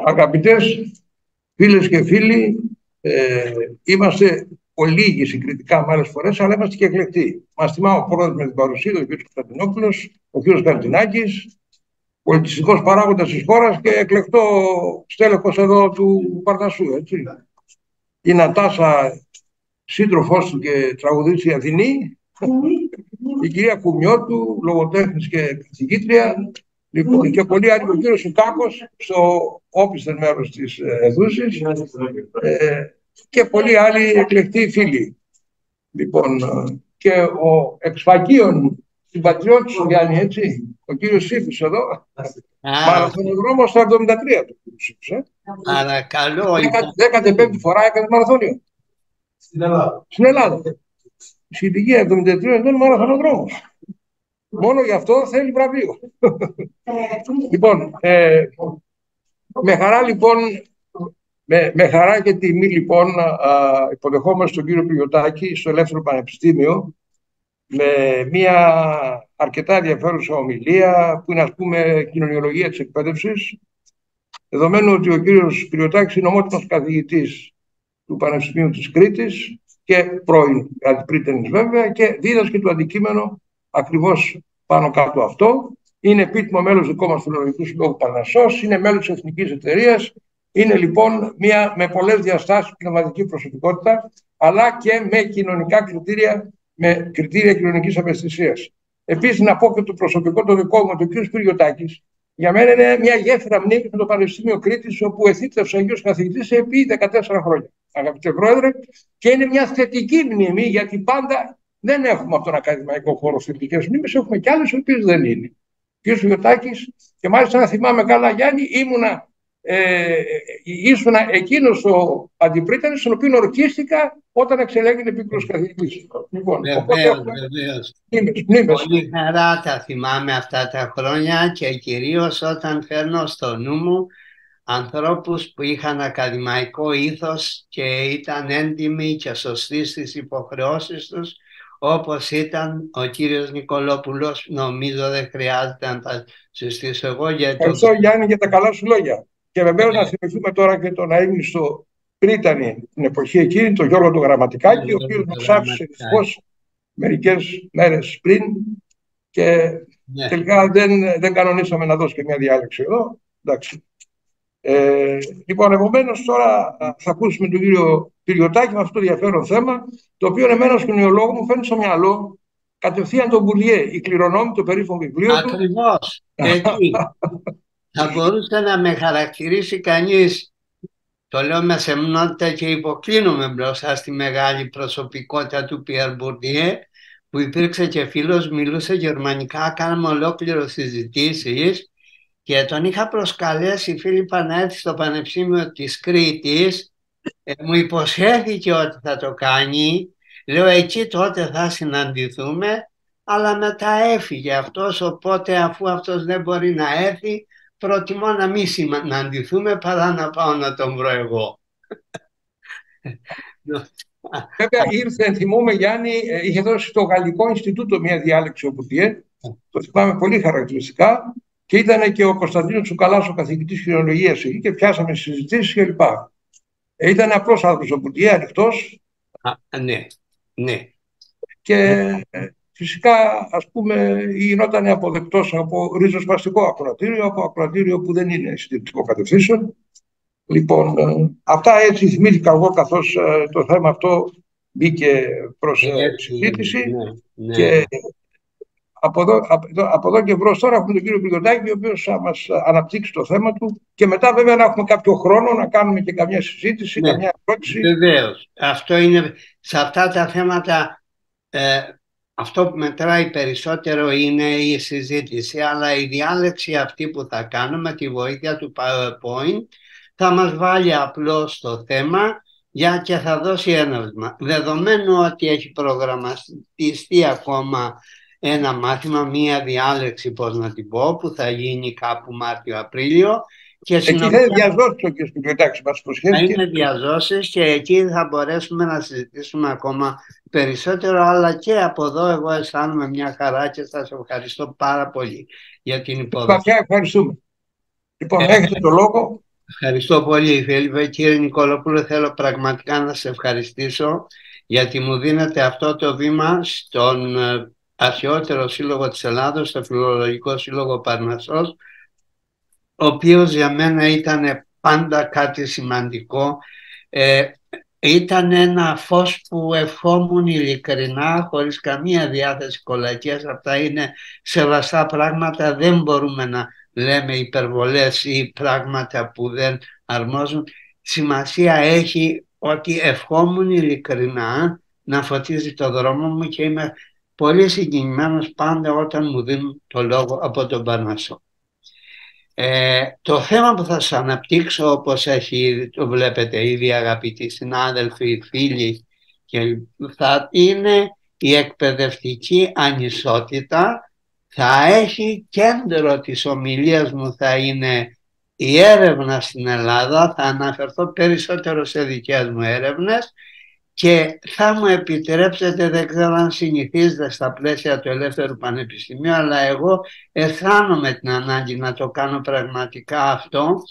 Αγαπητές φίλες και φίλοι, είμαστε ολίγοι συγκριτικά με άλλες φορές, αλλά είμαστε και εκλεκτοί. Μας τιμά ο πρόεδρος με την παρουσία του, ο κ. Κωνσταντινόπουλος, ο κ. Καρτινάκης, πολιτιστικός παράγοντας της χώρας και εκλεκτό στέλεχος εδώ του Παρνασσού, έτσι. Η Νατάσα, σύντροφός του και τραγουδίστρια Αθηνή, η κυρία Κουμιώτου, λογοτέχνης και καθηγήτρια, λοιπόν, και πολλοί άλλοι, ο κύριος Σουκάκος, στο όπισθεν μέρος της αιθούσης, και πολλοί άλλοι εκλεκτοί φίλοι. Λοιπόν, και ο εξφακίων συμπατριώτης ο Γιάννη, έτσι, ο κύριος Σύφης εδώ, μαραθωνοδρόμος στο 73 του κύριου Σύφης. Παρακαλώ. 15η φορά έκανε μαραθώνιο. Στην Ελλάδα. Στην ηλικία 73 ετών μαραθωνοδρόμος. Μόνο γι' αυτό θέλει βραβείο. Λοιπόν, με χαρά λοιπόν, με χαρά και τιμή λοιπόν υποδεχόμαστε τον κύριο Πυριωτάκη στο Ελεύθερο Πανεπιστήμιο με μια αρκετά ενδιαφέρουσα ομιλία που είναι, ας πούμε, κοινωνιολογία της εκπαίδευσης, δεδομένου ότι ο κύριος Πυριωτάκης είναι ομότιμος καθηγητής του Πανεπιστημίου της Κρήτης και πρώην αντιπρίτενης βέβαια, και δίδασκε το αντικείμενο ακριβώς πάνω κάτω αυτό. Είναι επίτιμο μέλος δικό μας του Φιλολογικού Συλλόγου Παρνασσός, είναι μέλος της Εθνικής Εταιρείας, είναι λοιπόν μια με πολλές διαστάσεις πνευματική προσωπικότητα, αλλά και με κοινωνικά κριτήρια, με κριτήρια κοινωνικής ευαισθησίας. Επίσης, να πω και το προσωπικό το δικό μου, τον κ. Πυριωτάκης, για μένα είναι μια γέφυρα μνήμη με το Πανεπιστήμιο Κρήτης, όπου εθήτευσε ο Αγίος Καθηγητής επί 14 χρόνια. Αγαπητέ Πρόεδρε, και είναι μια θετική μνήμη, γιατί πάντα δεν έχουμε από τον ακαδημαϊκό χώρο θετικές μνήμες, έχουμε και άλλες οι οποίες δεν είναι. Ο κ. Πυριωτάκης, και μάλιστα να θυμάμαι καλά, Γιάννη, ήσουν εκείνος ο αντιπρίτανης, στον οποίο ορκίστηκα όταν εξελέγην επίκουρος καθηγητής. Λοιπόν, βεβαίως. Πολύ χαρά τα θυμάμαι αυτά τα χρόνια, και κυρίως όταν φέρνω στο νου μου ανθρώπους που είχαν ακαδημαϊκό ήθος και ήταν έντιμοι και σωστοί στις υποχρεώσεις τους, όπως ήταν ο κύριος Νικολόπουλος. Νομίζω δεν χρειάζεται να τα συστήσω εγώ. Ευχαριστώ Γιάννη για τα καλά σου λόγια. Και βεβαίως να θυμηθούμε τώρα και τον αείμνηστο πρίτανη την εποχή εκείνη, τον Γιώργο του Γραμματικάκη, ο οποίος μας άφησε δυστυχώς μερικές μέρες πριν και τελικά δεν κανονίσαμε να δώσει και μια διάλεξη εδώ. Εντάξει. Λοιπόν, επομένως τώρα θα ακούσουμε τον κύριο Πυριωτάκη με αυτό το ενδιαφέρον θέμα, το οποίο εμένα ως κοινωνιολόγο μου φαίνεται στο μυαλό κατευθείαν τον Μπουλιέ, η κληρονόμη, το περίφημο βιβλίο του. Ακριβώς. Θα μπορούσε να με χαρακτηρίσει κανείς, το λέω με σεμνότητα και υποκλίνομαι μπροστά στη μεγάλη προσωπικότητα του Πιέρ Μπουρντιέ, που υπήρξε και φίλος, μιλούσε γερμανικά, κάναμε ολόκληρο συζητήσεις και τον είχα προσκαλέσει, Φίλιππα, να έρθει στο Πανεπιστήμιο της Κρήτης. Μου υποσχέθηκε ότι θα το κάνει. Λέω, εκεί τότε θα συναντηθούμε, αλλά μετά έφυγε αυτός, οπότε αφού αυτός δεν μπορεί να έρθει, προτιμώ να μην συναντηθούμε παρά να πάω να τον βρω εγώ. Βέβαια ήρθε, θυμούμαι Γιάννη, είχε δώσει στο Γαλλικό Ινστιτούτο μια διάλεξη ο Μπουρντιέ, το θυμάμαι πολύ χαρακτηριστικά, και ήταν και ο Κωνσταντίνος Τσουκαλάς, ο καθηγητής κοινωνιολογίας εκεί, και πιάσαμε συζητήσεις κλπ. Ήταν απλός άνθρωπος ο Μπουρντιέ, ανοιχτός. Ναι. Και φυσικά, ας πούμε, γινόταν αποδεκτός από ριζοσπαστικό ακροατήριο, από ακροατήριο που δεν είναι συντηρητικό κατευθύνσεων. Λοιπόν, αυτά έτσι θυμήθηκα εγώ, καθώς το θέμα αυτό μπήκε προς συζήτηση. Ναι. Και από εδώ και μπρος τώρα έχουμε τον κύριο Πυριωτάκη, ο οποίος θα μας αναπτύξει το θέμα του, και μετά βέβαια να έχουμε κάποιο χρόνο να κάνουμε και καμιά συζήτηση, καμιά ερώτηση. Βεβαίως. Αυτό είναι, σε αυτά τα θέματα, αυτό που μετράει περισσότερο είναι η συζήτηση, αλλά η διάλεξη αυτή που θα κάνουμε με τη βοήθεια του PowerPoint θα μας βάλει απλώς στο θέμα και θα δώσει έναυσμα. Δεδομένου ότι έχει προγραμματιστεί ακόμα ένα μάθημα, μία διάλεξη, πώς να την πω, που θα γίνει κάπου Μάρτιο-Απρίλιο. Εκεί θα είναι διαζώσεις ο κ. Πυριωτάκης, μας υποσχέθηκε. Θα είναι διαζώσεις και εκεί θα μπορέσουμε να συζητήσουμε ακόμα περισσότερο, αλλά και από εδώ εγώ αισθάνομαι μια χαρά και σας ευχαριστώ πάρα πολύ για την υπόδοση. Βαθιά ευχαριστούμε. Λοιπόν, έχετε το λόγο. Ευχαριστώ πολύ, Φίλιππε. Κύριε Νικολοπούλου, θέλω πραγματικά να σε ευχαριστήσω γιατί μου δίνετε αυτό το βήμα στον αρχαιότερο σύλλογο της Ελλάδος, στο Φιλολογικό Σύλλογο Παρνασσός, ο οποίος για μένα ήταν πάντα κάτι σημαντικό. Ήταν ένα φως που ευχόμουν ειλικρινά, χωρίς καμία διάθεση κολακίας. Αυτά είναι σεβαστά πράγματα, δεν μπορούμε να λέμε υπερβολές ή πράγματα που δεν αρμόζουν. Σημασία έχει ότι ευχόμουν ειλικρινά να φωτίζει το δρόμο μου και είμαι πολύ συγκινημένος πάντα όταν μου δίνουν το λόγο από τον Παρνασσό. Το θέμα που θα σας αναπτύξω, όπως το βλέπετε ήδη αγαπητοί συνάδελφοι, φίλοι, και θα είναι η εκπαιδευτική ανισότητα. Θα έχει κέντρο της ομιλίας μου, θα είναι η έρευνα στην Ελλάδα. Θα αναφερθώ περισσότερο σε δικές μου έρευνες και θα μου επιτρέψετε, δεν ξέρω αν συνηθίζετε στα πλαίσια του Ελεύθερου Πανεπιστημίου, αλλά εγώ αισθάνομαι την ανάγκη να το κάνω πραγματικά αυτό,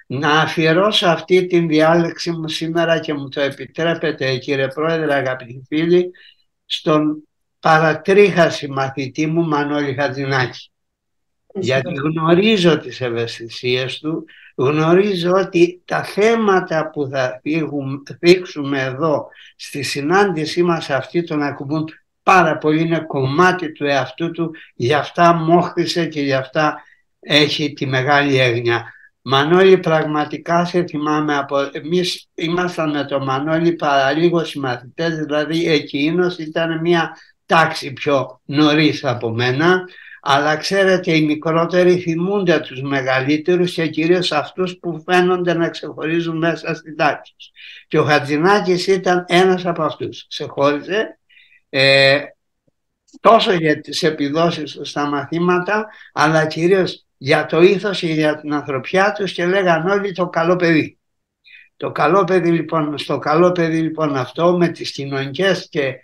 να αφιερώσω αυτή την διάλεξη μου σήμερα, και μου το επιτρέπετε κύριε Πρόεδρε, αγαπητοί φίλοι, στον παρατρίχα συμμαθητή μου Μανώλη Χατζηνάκη. Γιατί γνωρίζω τις ευαισθησίες του, γνωρίζω ότι τα θέματα που θα θίξουμε εδώ στη συνάντησή μας αυτή τον ακουμπούν πάρα πολύ, είναι κομμάτι του εαυτού του, γι' αυτά μόχθησε και γι' αυτά έχει τη μεγάλη έγνοια. Μανώλη, πραγματικά σε θυμάμαι, εμείς ήμασταν με τον Μανώλη παραλίγο συμμαθητές, δηλαδή εκείνος ήταν μια τάξη πιο νωρίς από μένα, αλλά ξέρετε οι μικρότεροι θυμούνται τους μεγαλύτερους και κυρίως αυτούς που φαίνονται να ξεχωρίζουν μέσα στην τάξη. Και ο Χατζηνάκης ήταν ένας από αυτούς. Ξεχώριζε τόσο για τις επιδόσεις του στα μαθήματα, αλλά κυρίως για το ήθος και για την ανθρωπιά τους, και λέγαν όλοι το καλό παιδί. Το καλό παιδί λοιπόν, στο καλό παιδί λοιπόν αυτό, με τις κοινωνικές και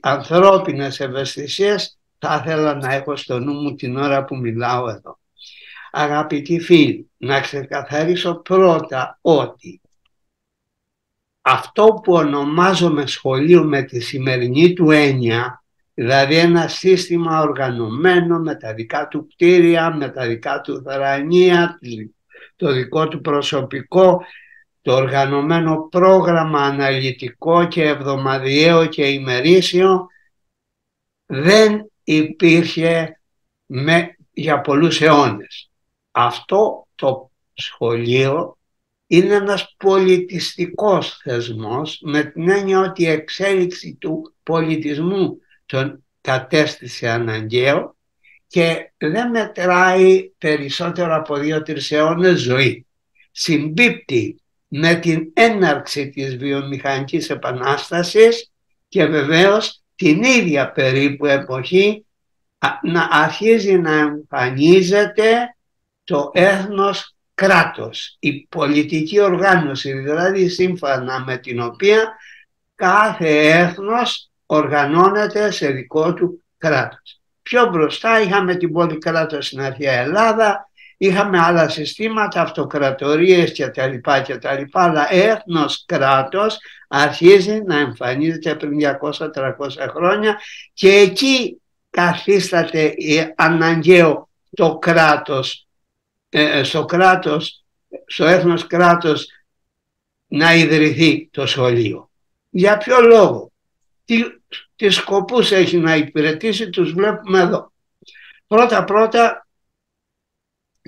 ανθρώπινες ευαισθησίες, θα ήθελα να έχω στο νου μου την ώρα που μιλάω εδώ. Αγαπητοί φίλοι, να ξεκαθαρίσω πρώτα ότι αυτό που ονομάζομαι σχολείο με τη σημερινή του έννοια, δηλαδή ένα σύστημα οργανωμένο με τα δικά του κτίρια, με τα δικά του θρανία, το δικό του προσωπικό, το οργανωμένο πρόγραμμα αναλυτικό και εβδομαδιαίο και ημερήσιο, δεν υπήρχε για πολλούς αιώνες. Αυτό το σχολείο είναι ένας πολιτιστικός θεσμός, με την έννοια ότι η εξέλιξη του πολιτισμού τον κατέστησε αναγκαίο και δεν μετράει περισσότερο από 2-3 αιώνες ζωή. Συμπίπτει με την έναρξη της βιομηχανικής επανάστασης και βεβαίως την ίδια περίπου εποχή να αρχίζει να εμφανίζεται το έθνος κράτος, η πολιτική οργάνωση, δηλαδή σύμφωνα με την οποία κάθε έθνος οργανώνεται σε δικό του κράτος. Πιο μπροστά είχαμε την πολυκράτος στην αρχαία Ελλάδα, είχαμε άλλα συστήματα, αυτοκρατορίες κτλ. Αλλά έθνος κράτος αρχίζει να εμφανίζεται πριν 200-300 χρόνια και εκεί καθίσταται αναγκαίο το κράτος, στο έθνος κράτος να ιδρυθεί το σχολείο. Για ποιο λόγο, τι σκοπούς έχει να υπηρετήσει, τους βλέπουμε εδώ. Πρώτα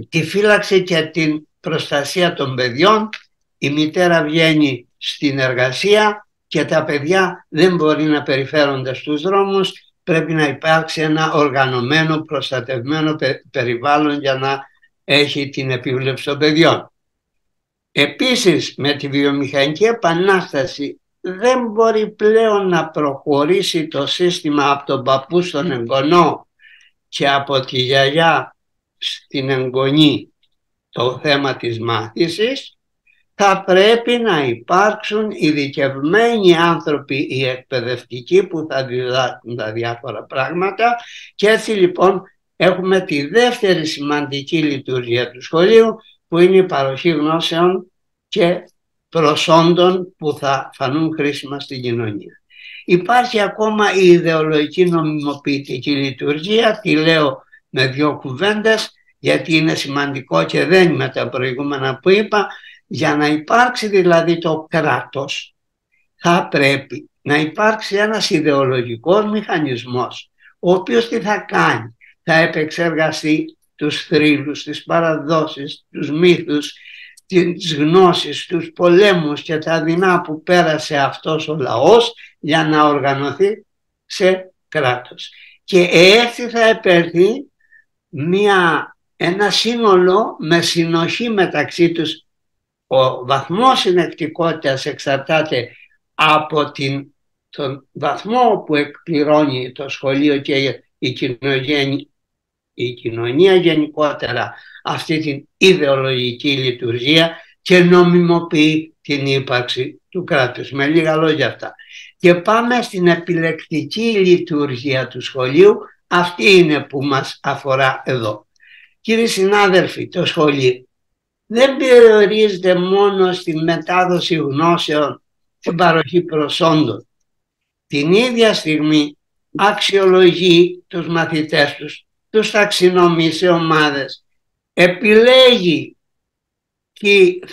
τη φύλαξη και την προστασία των παιδιών. Η μητέρα βγαίνει στην εργασία και τα παιδιά δεν μπορεί να περιφέρονται στους δρόμους. Πρέπει να υπάρξει ένα οργανωμένο, προστατευμένο περιβάλλον για να έχει την επίβλεψη των παιδιών. Επίσης, με τη βιομηχανική επανάσταση δεν μπορεί πλέον να προχωρήσει το σύστημα από τον παππού στον εγγονό και από τη γιαγιά στην εγγονή το θέμα της μάθησης. Θα πρέπει να υπάρξουν ειδικευμένοι άνθρωποι, οι εκπαιδευτικοί, που θα διδάσκουν τα διάφορα πράγματα, και έτσι λοιπόν έχουμε τη δεύτερη σημαντική λειτουργία του σχολείου, που είναι η παροχή γνώσεων και προσόντων που θα φανούν χρήσιμα στην κοινωνία. Υπάρχει ακόμα η ιδεολογική νομιμοποιητική λειτουργία, τη λέω με 2 κουβέντες, γιατί είναι σημαντικό και δεν με τα προηγούμενα που είπα. Για να υπάρξει δηλαδή το κράτος, θα πρέπει να υπάρξει ένας ιδεολογικός μηχανισμός, ο οποίος τι θα κάνει? Θα επεξεργαστεί τους θρύλους, τις παραδόσεις, τους μύθους, τις γνώσεις, τους πολέμους και τα δεινά που πέρασε αυτός ο λαός για να οργανωθεί σε κράτος. Και έτσι θα επέλθει ένα σύνολο με συνοχή μεταξύ τους. Ο βαθμός συνεκτικότητας εξαρτάται από τον βαθμό που εκπληρώνει το σχολείο και η κοινωνία γενικότερα αυτή την ιδεολογική λειτουργία και νομιμοποιεί την ύπαρξη του κράτους. Με λίγα λόγια αυτά. Και πάμε στην επιλεκτική λειτουργία του σχολείου. Αυτή είναι που μας αφορά εδώ. Κύριοι συνάδελφοι, το σχολείο δεν περιορίζεται μόνο στην μετάδοση γνώσεων, στην παροχή προσόντων. Την ίδια στιγμή αξιολογεί τους μαθητές τους ταξινομεί σε ομάδες, επιλέγει ποιοι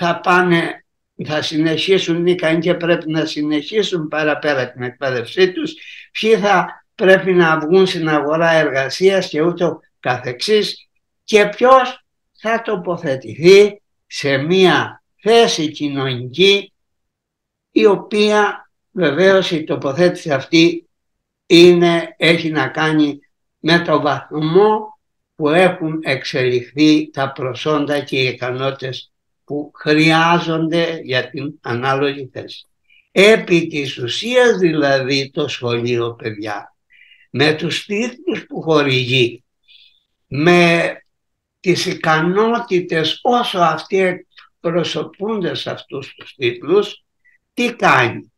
θα συνεχίσουν ή καν και πρέπει να συνεχίσουν παραπέρα την εκπαίδευσή τους, ποιοι θα πρέπει να βγουν στην αγορά εργασίας και ούτω καθεξής, και ποιος θα τοποθετηθεί σε μία θέση κοινωνική, η οποία βεβαίως η τοποθέτηση αυτή έχει να κάνει με το βαθμό που έχουν εξελιχθεί τα προσόντα και οι ικανότητες που χρειάζονται για την ανάλογη θέση. Επί της ουσίας δηλαδή το σχολείο, παιδιά, με τους τίτλους που χορηγεί, με τις ικανότητες όσο αυτοί εκπροσωπούνται σε αυτούς τους τίτλους, τι κάνει?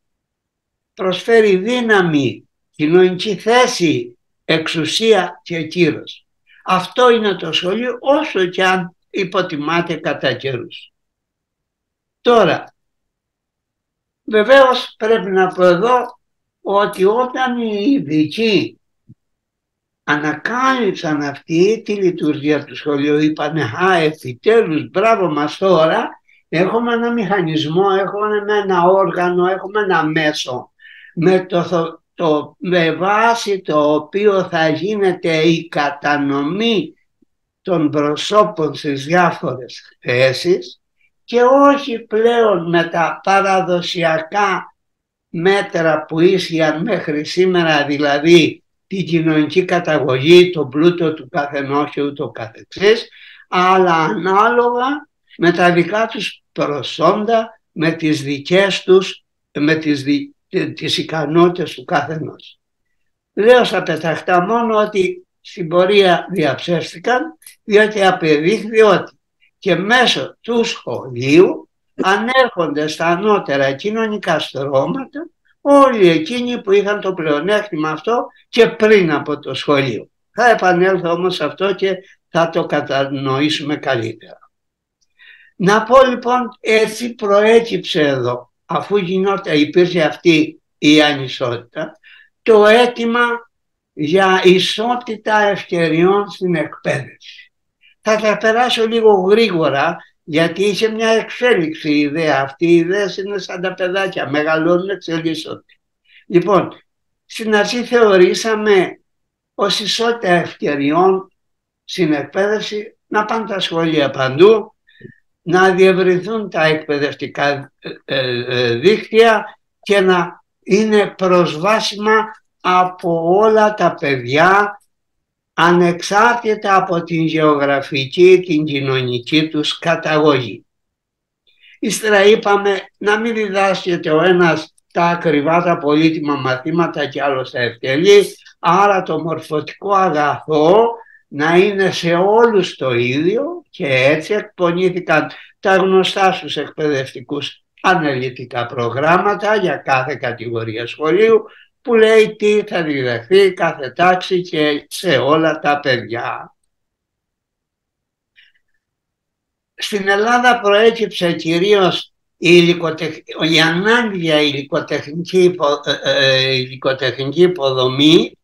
Προσφέρει δύναμη, κοινωνική θέση, εξουσία και κύρος. Αυτό είναι το σχολείο, όσο και αν υποτιμάται κατά καιρούς. Τώρα, βεβαίως πρέπει να πω εδώ ότι όταν οι ειδικοί ανακάλυψαν αυτή τη λειτουργία του σχολείου, είπανε επιτέλους, μπράβο μας, τώρα έχουμε ένα μηχανισμό, έχουμε ένα όργανο, έχουμε ένα μέσο με βάση το οποίο θα γίνεται η κατανομή των προσώπων στις διάφορες θέσεις και όχι πλέον με τα παραδοσιακά μέτρα που ίσχυαν μέχρι σήμερα, δηλαδή την κοινωνική καταγωγή, τον πλούτο του καθενός και ούτω καθεξής, αλλά ανάλογα με τα δικά τους προσόντα, με τις δικές τους, με τις ικανότητες του καθενός. Λέω στα πεταχτά μόνο ότι στην πορεία διαψεύστηκαν, διότι απεδείχθη ότι και μέσω του σχολείου ανέρχονται στα ανώτερα κοινωνικά στρώματα όλοι εκείνοι που είχαν το πλεονέκτημα αυτό και πριν από το σχολείο. Θα επανέλθω όμως σε αυτό και θα το κατανοήσουμε καλύτερα. Να πω λοιπόν, έτσι προέκυψε εδώ, αφού υπήρχε αυτή η ανισότητα, το αίτημα για ισότητα ευκαιριών στην εκπαίδευση. Θα τα περάσω λίγο γρήγορα, γιατί είχε μια εξέλιξη η ιδέα. Αυτή η ιδέα είναι σαν τα παιδάκια, μεγαλώνουν, εξελίσσονται. Λοιπόν, στην αρχή θεωρήσαμε ως ισότητα ευκαιριών στην εκπαίδευση να πάνε τα σχολεία παντού, να διευρυνθούν τα εκπαιδευτικά δίκτυα και να είναι προσβάσιμα από όλα τα παιδιά, ανεξάρτητα από την γεωγραφική, την κοινωνική τους καταγωγή. Ύστερα είπαμε να μην διδάσκεται ο ένας τα ακριβά, τα πολύτιμα μαθήματα και άλλος τα ευτελεί, άρα το μορφωτικό αγαθό να είναι σε όλους το ίδιο, και έτσι εκπονήθηκαν τα γνωστά στους εκπαιδευτικούς αναλυτικά προγράμματα για κάθε κατηγορία σχολείου, που λέει τι θα διδαχθεί κάθε τάξη και σε όλα τα παιδιά. στην Ελλάδα προέκυψε κυρίως η ανάγκη για υλικοτεχνική υποδομή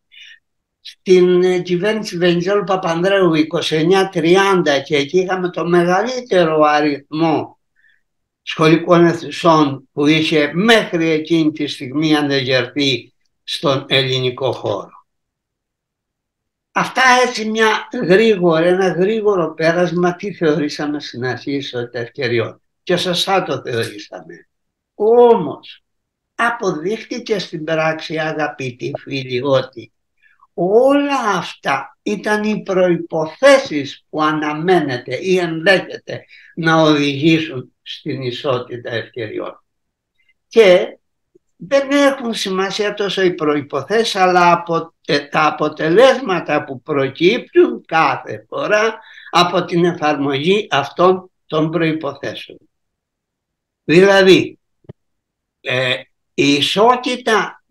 στην κυβέρνηση Βενιζέλου Παπανδρέου 29-30, και εκεί είχαμε το μεγαλύτερο αριθμό σχολικών αιθουσών που είχε μέχρι εκείνη τη στιγμή ανεγερθεί στον ελληνικό χώρο. Αυτά έτσι ένα γρήγορο πέρασμα, τι θεωρήσαμε στην αρχή ισότητα ευκαιριών. Και σωστά το θεωρήσαμε. Όμως αποδείχτηκε στην πράξη, αγαπητοί φίλοι, ότι όλα αυτά ήταν οι προϋποθέσεις που αναμένεται ή ενδέχεται να οδηγήσουν στην ισότητα ευκαιριών. Και δεν έχουν σημασία τόσο οι προϋποθέσεις, αλλά τα αποτελέσματα που προκύπτουν κάθε φορά από την εφαρμογή αυτών των προϋποθέσεων. Δηλαδή, η ισότητα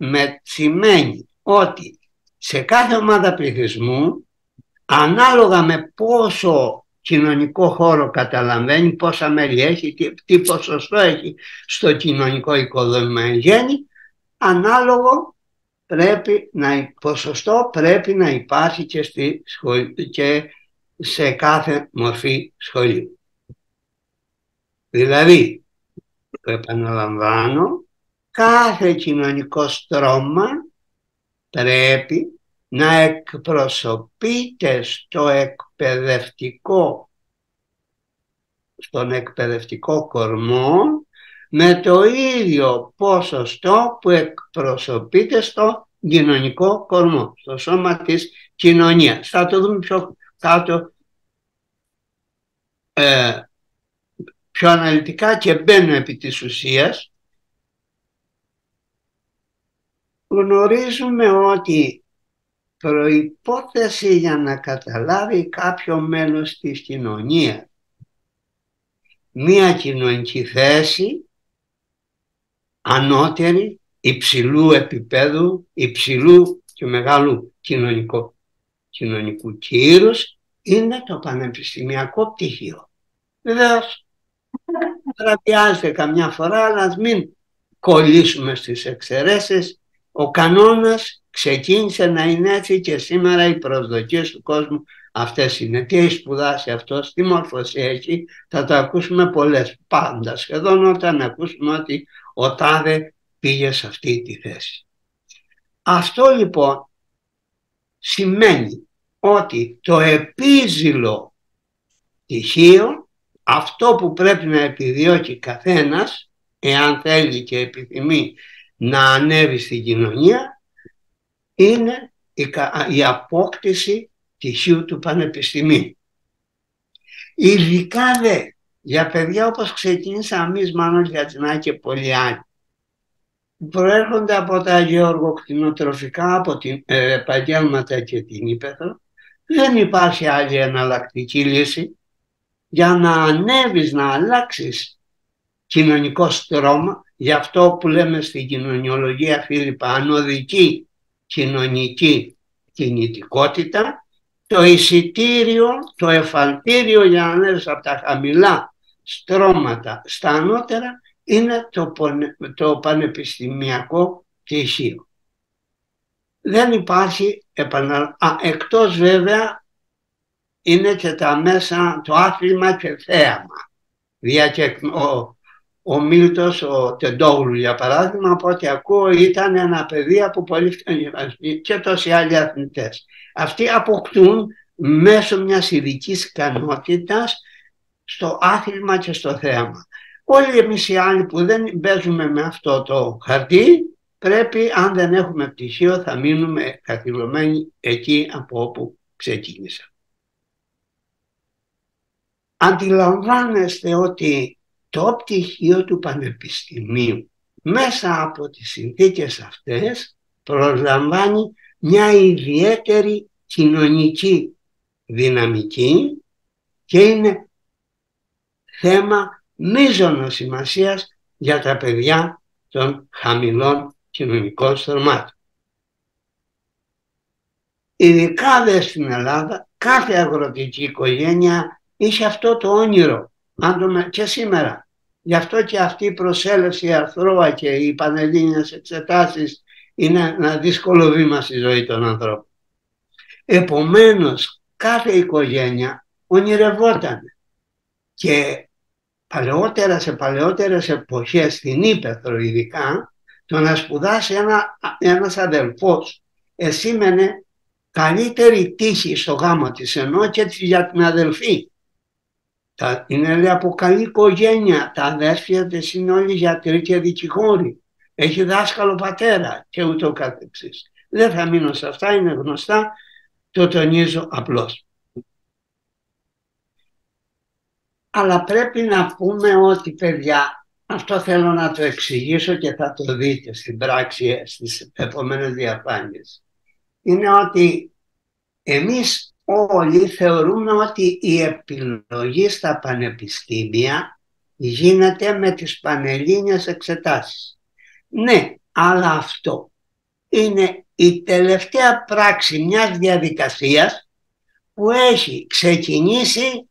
σημαίνει ότι σε κάθε ομάδα πληθυσμού, ανάλογα με πόσο κοινωνικό χώρο καταλαβαίνει, πόσα μέλη έχει, τι ποσοστό έχει στο κοινωνικό οικοδόμημα εν γέννη, ανάλογο ποσοστό πρέπει να υπάρχει και σε κάθε μορφή σχολείου. Δηλαδή, το επαναλαμβάνω, κάθε κοινωνικό στρώμα πρέπει να εκπροσωπείται στον εκπαιδευτικό κορμό με το ίδιο ποσοστό που εκπροσωπείται στο κοινωνικό κορμό, στο σώμα της κοινωνίας. Θα το δούμε πιο κάτω πιο αναλυτικά και μπαίνω επί της ουσίας. Γνωρίζουμε ότι προϋπόθεση για να καταλάβει κάποιο μέλος της κοινωνίας μία κοινωνική θέση ανώτερη, υψηλού επίπεδου, υψηλού και μεγάλου κοινωνικού κύρους, είναι το πανεπιστημιακό πτυχίο. Βεβαίως, τραπιάζεται καμιά φορά, αλλά ας μην κολλήσουμε στις εξαιρέσεις. Ο κανόνας ξεκίνησε να είναι έτσι και σήμερα οι προσδοκίες του κόσμου αυτές είναι. Τι έχει σπουδάσει αυτός, τι μόρφωση έχει, θα το ακούσουμε πολλές, πάντα σχεδόν, όταν ακούσουμε ότι ο τάδε πήγε σε αυτή τη θέση. Αυτό λοιπόν σημαίνει ότι το επίζηλο πτυχίο, αυτό που πρέπει να επιδιώκει καθένας, εάν θέλει και επιθυμεί να ανέβει στην κοινωνία, είναι η απόκτηση πτυχίου του πανεπιστημίου. Ειδικά δε για παιδιά όπως ξεκίνησαμε εμείς, Μάνος Γιατσινάκη και πολλοί άλλοι, που προέρχονται από τα γεωργοκτηνοτροφικά, από την επαγγέλματα και την ύπαιθρο, δεν υπάρχει άλλη εναλλακτική λύση για να ανέβεις, να αλλάξεις κοινωνικό στρώμα, για αυτό που λέμε στην κοινωνιολογία, Φίλιππα, ανωδική κοινωνική κινητικότητα. Το εισιτήριο, το εφαλτήριο για να ανέβεις από τα χαμηλά στρώματα στα ανώτερα είναι το πανεπιστημιακό πτυχίο. Δεν υπάρχει, εκτός βέβαια είναι και τα μέσα, το άθλημα και θέαμα. Ο Μίλτος, ο Τεντόγλου για παράδειγμα, από ό,τι ακούω, ήταν ένα παιδί από πολύ και τόσοι άλλοι αθλητές. Αυτοί αποκτούν μέσω μιας ειδικής ικανότητας στο άθλημα και στο θέαμα. Όλοι εμείς οι άλλοι που δεν παίζουμε με αυτό το χαρτί, πρέπει, αν δεν έχουμε πτυχίο, θα μείνουμε καθυλωμένοι εκεί από όπου ξεκίνησα. Αντιλαμβάνεστε ότι το πτυχίο του πανεπιστημίου μέσα από τις συνθήκες αυτές προσλαμβάνει μια ιδιαίτερη κοινωνική δυναμική και είναι θέμα μείζωνος σημασίας για τα παιδιά των χαμηλών κοινωνικών στρωμάτων. Ειδικά δε στην Ελλάδα, κάθε αγροτική οικογένεια είχε αυτό το όνειρο, Και σήμερα. Γι' αυτό και αυτή η προσέλευση αρθρώα και οι πανελλήνιες εξετάσεις είναι ένα δύσκολο βήμα στη ζωή των ανθρώπων. Επομένως, κάθε οικογένεια ονειρευόταν. Και σε παλαιότερες εποχές, στην Ύπαιθρο ειδικά, το να σπουδάσει ένας αδελφός σήμαινε καλύτερη τύχη στο γάμο της, ενώ και για την αδελφή. Είναι, λέει, από καλή οικογένεια, τα αδέρφια της είναι όλοι γιατροί και δικηγόροι, έχει δάσκαλο πατέρα και ούτω καθεξής. Δεν θα μείνω σε αυτά, είναι γνωστά, το τονίζω απλώς. Αλλά πρέπει να πούμε ότι, παιδιά, αυτό θέλω να το εξηγήσω και θα το δείτε στην πράξη στις επόμενες διαφάνειες. Είναι ότι εμείς όλοι θεωρούμε ότι η επιλογή στα πανεπιστήμια γίνεται με τις πανελλήνιες εξετάσεις. Ναι, αλλά αυτό είναι η τελευταία πράξη μιας διαδικασίας που έχει ξεκινήσει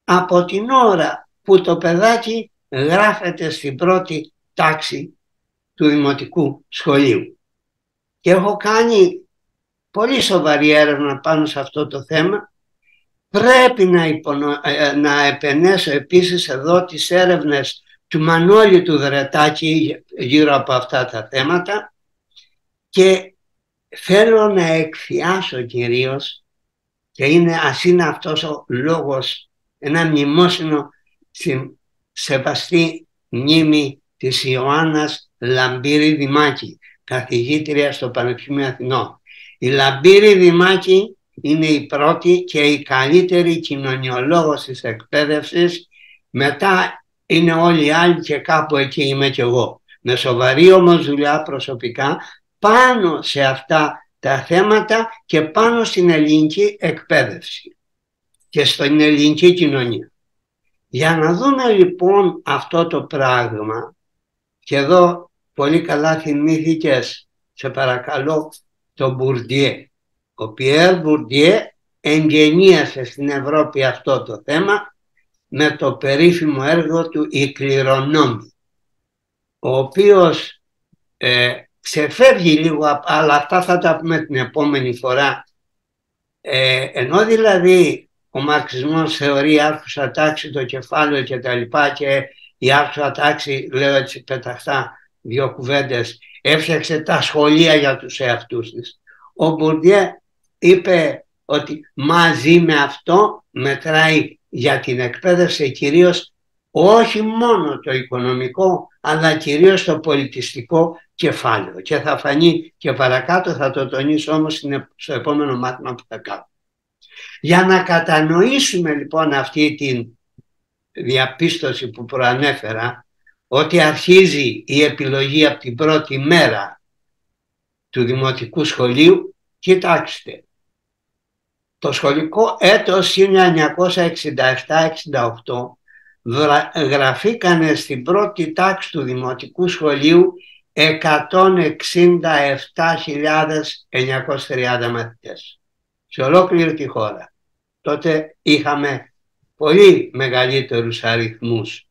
από την ώρα που το παιδάκι γράφεται στην πρώτη τάξη του δημοτικού σχολείου. Και έχω κάνει πολύ σοβαρή έρευνα πάνω σε αυτό το θέμα. Πρέπει να επενέσω επίσης εδώ τις έρευνες του Μανώλη του Δρετάκη γύρω από αυτά τα θέματα και θέλω να εκφιάσω κυρίως, και ας είναι αυτός ο λόγος, ένα μνημόσυνο στην σεβαστή μνήμη της Ιωάννας Λαμπύρη Δημάκη, καθηγήτρια στο Πανεπιστήμιο Αθηνών. Η Λαμπύρη Δημάκη είναι η πρώτη και η καλύτερη κοινωνιολόγος της εκπαίδευσης. Μετά είναι όλοι οι άλλοι και κάπου εκεί είμαι κι εγώ. Με σοβαρή όμως δουλειά προσωπικά πάνω σε αυτά τα θέματα και πάνω στην ελληνική εκπαίδευση και στην ελληνική κοινωνία. Για να δούμε λοιπόν αυτό το πράγμα, και εδώ πολύ καλά θυμήθηκες, σε παρακαλώ, τον Μπουρντιέ. Ο Πιέρ Μπουρντιέ εγγενίασε στην Ευρώπη αυτό το θέμα με το περίφημο έργο του «Οι κληρονόμοι», ο οποίος ξεφεύγει λίγο, αλλά αυτά θα τα πούμε την επόμενη φορά. Ενώ δηλαδή ο μαρξισμός θεωρεί άρχουσα τάξη το κεφάλαιο και τα λοιπά, και η άρχουσα τάξη, λέω έτσι πεταχτά δύο κουβέντες, έφτιαξε τα σχολεία για τους εαυτούς της. Ο Μπουρντιέ είπε ότι μαζί με αυτό μετράει για την εκπαίδευση κυρίως όχι μόνο το οικονομικό, αλλά κυρίως το πολιτιστικό κεφάλαιο. Και θα φανεί και παρακάτω, θα το τονίσω όμως στο επόμενο μάθημα που θα κάνω. Για να κατανοήσουμε λοιπόν αυτή τη διαπίστωση που προανέφερα, ότι αρχίζει η επιλογή από την πρώτη μέρα του δημοτικού σχολείου, κοιτάξτε, το σχολικό έτος 1967-68 γραφήκανε στην πρώτη τάξη του δημοτικού σχολείου 167.930 μαθητές σε ολόκληρη τη χώρα. Τότε είχαμε πολύ μεγαλύτερους αριθμούς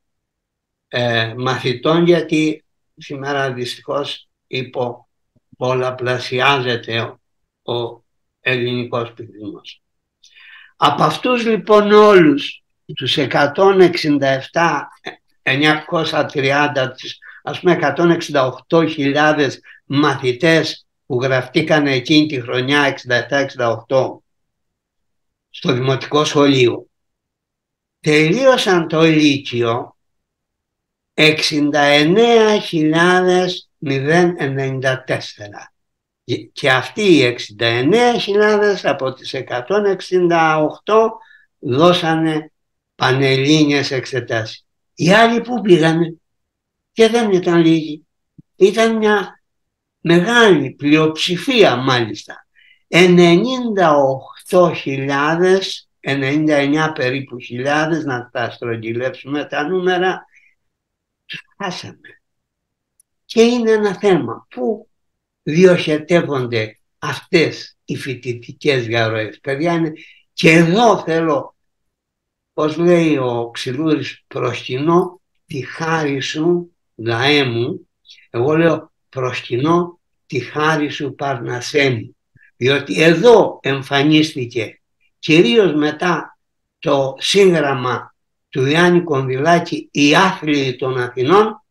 μαθητών, γιατί σήμερα δυστυχώς πολλαπλασιάζεται ο ελληνικός πληθυσμός. Από αυτούς λοιπόν όλους τους 167.930, ας πούμε 168.000 μαθητές που γραφτήκαν εκείνη τη χρονιά 67-68 στο δημοτικό σχολείο, τελείωσαν το ηλίκιο 69.094, και αυτοί οι 69.000 από τις 168 δώσανε πανελλήνιες εξετάσεις. Οι άλλοι που πήγανε, και δεν ήταν λίγοι, ήταν μια μεγάλη πλειοψηφία μάλιστα, 99 περίπου χιλιάδες, να τα στρογγυλέψουμε τα νούμερα, τους χάσαμε. Και είναι ένα θέμα που διοχετεύονται αυτές οι φοιτητικές διαρροές. Παιδιά, και εδώ θέλω Πώς λέει ο Ξυλούρης, προσκυνώ τη χάρη σου, λαέ μου. Εγώ λέω προσκυνώ τη χάρη σου, Παρνασέ μου. Διότι εδώ εμφανίστηκε, κυρίως μετά το σύγγραμμα του Ιάννη Κονδυλάκη, «Οι άθλιοι των Αθηνών»,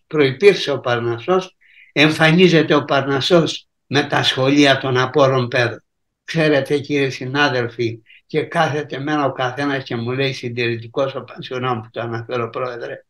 προϋπήρξε ο Παρνασσός, εμφανίζεται ο Παρνασσός με τα σχολεία των απόρων παιδών. Ξέρετε, κύριοι συνάδελφοι, και κάθεται μένα ο καθένας και μου λέει, συντηρητικός ο πανσιονό που το αναφέρω, πρόεδρε,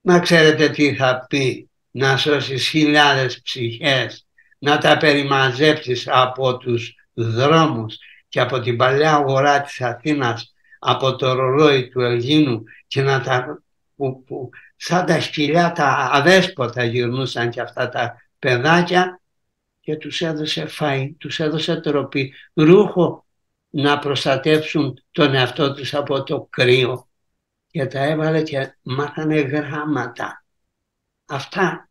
να ξέρετε τι θα πει να σώσεις χιλιάδες ψυχές, να τα περιμαζέψεις από τους δρόμους και από την παλιά αγορά της Αθήνας, από το ρολόι του Αιγίνου, και να τα που σαν τα σκυλιά τα αδέσποτα γυρνούσαν και αυτά τα παιδάκια, και τους έδωσε φαΐ, τους έδωσε τροπή, ρούχο, να προστατεύσουν τον εαυτό τους από το κρύο, και τα έβαλε και μάθανε γράμματα. Αυτά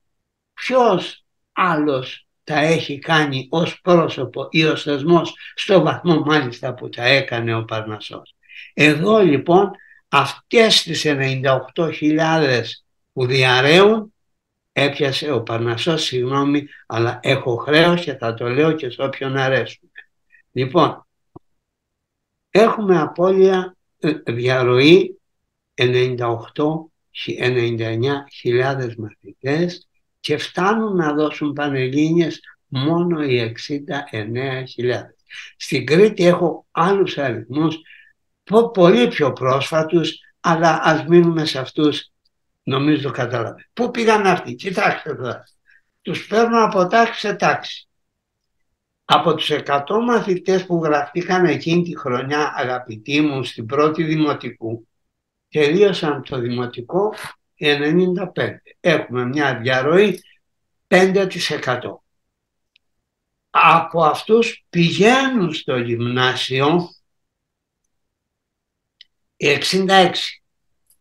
ποιος άλλος τα έχει κάνει ως πρόσωπο ή ως θεσμός, στο βαθμό μάλιστα που τα έκανε ο Παρνασσός. Εδώ λοιπόν αυτές τις 98.000 που διαρρέουν έπιασε ο Παρνασσός, συγγνώμη, αλλά έχω χρέος και θα το λέω και σε όποιον αρέσουν. Λοιπόν, έχουμε απώλεια, διαρροή 99.000 μαθητές, και φτάνουν να δώσουν πανελλήνιες μόνο οι 69.000. Στην Κρήτη έχω άλλους αριθμούς, πολύ πιο πρόσφατους, αλλά ας μείνουμε σε αυτούς, νομίζω καταλαβαίνετε. Πού πήγαν αυτοί? Κοιτάξτε εδώ. Τους παίρνω από τάξη σε τάξη. Από τους 100 μαθητές που γραφτήκαν εκείνη τη χρονιά, αγαπητοί μου, στην πρώτη δημοτικού, τελείωσαν το δημοτικό 95. Έχουμε μια διαρροή 5%. Από αυτούς πηγαίνουν στο γυμνάσιο 66.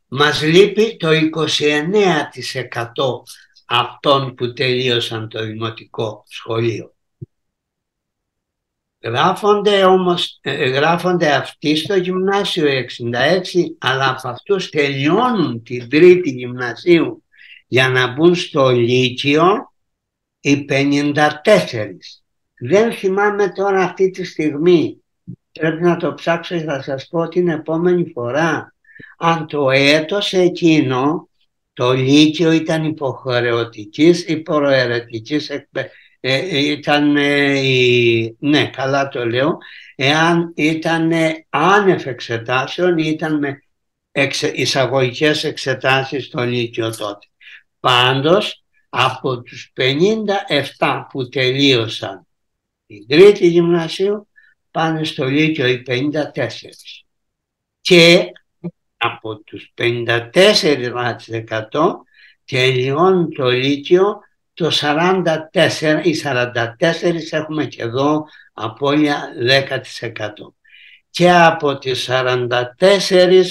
Μας λείπει το 29% αυτών που τελείωσαν το δημοτικό σχολείο. Γράφονται αυτοί στο γυμνάσιο 66, αλλά από αυτούς τελειώνουν την τρίτη γυμνασίου για να μπουν στο λύκειο οι 54. Δεν θυμάμαι τώρα αυτή τη στιγμή, πρέπει να το ψάξω και θα σας πω την επόμενη φορά, αν το έτος εκείνο το λύκειο ήταν υποχρεωτικής ή προαιρετικής ναι, καλά το λέω, εάν ήταν άνευ εξετάσεων ή ήταν με εισαγωγικές εξετάσεις στο λύκειο τότε. Πάντως, από τους 57 που τελείωσαν την τρίτη γυμνασίου, πάνε στο λύκειο οι 54. Και από τους 54% τελειώνουν το λύκειο το 44, οι 44 έχουμε και εδώ απώλεια 10%. Και από τις 44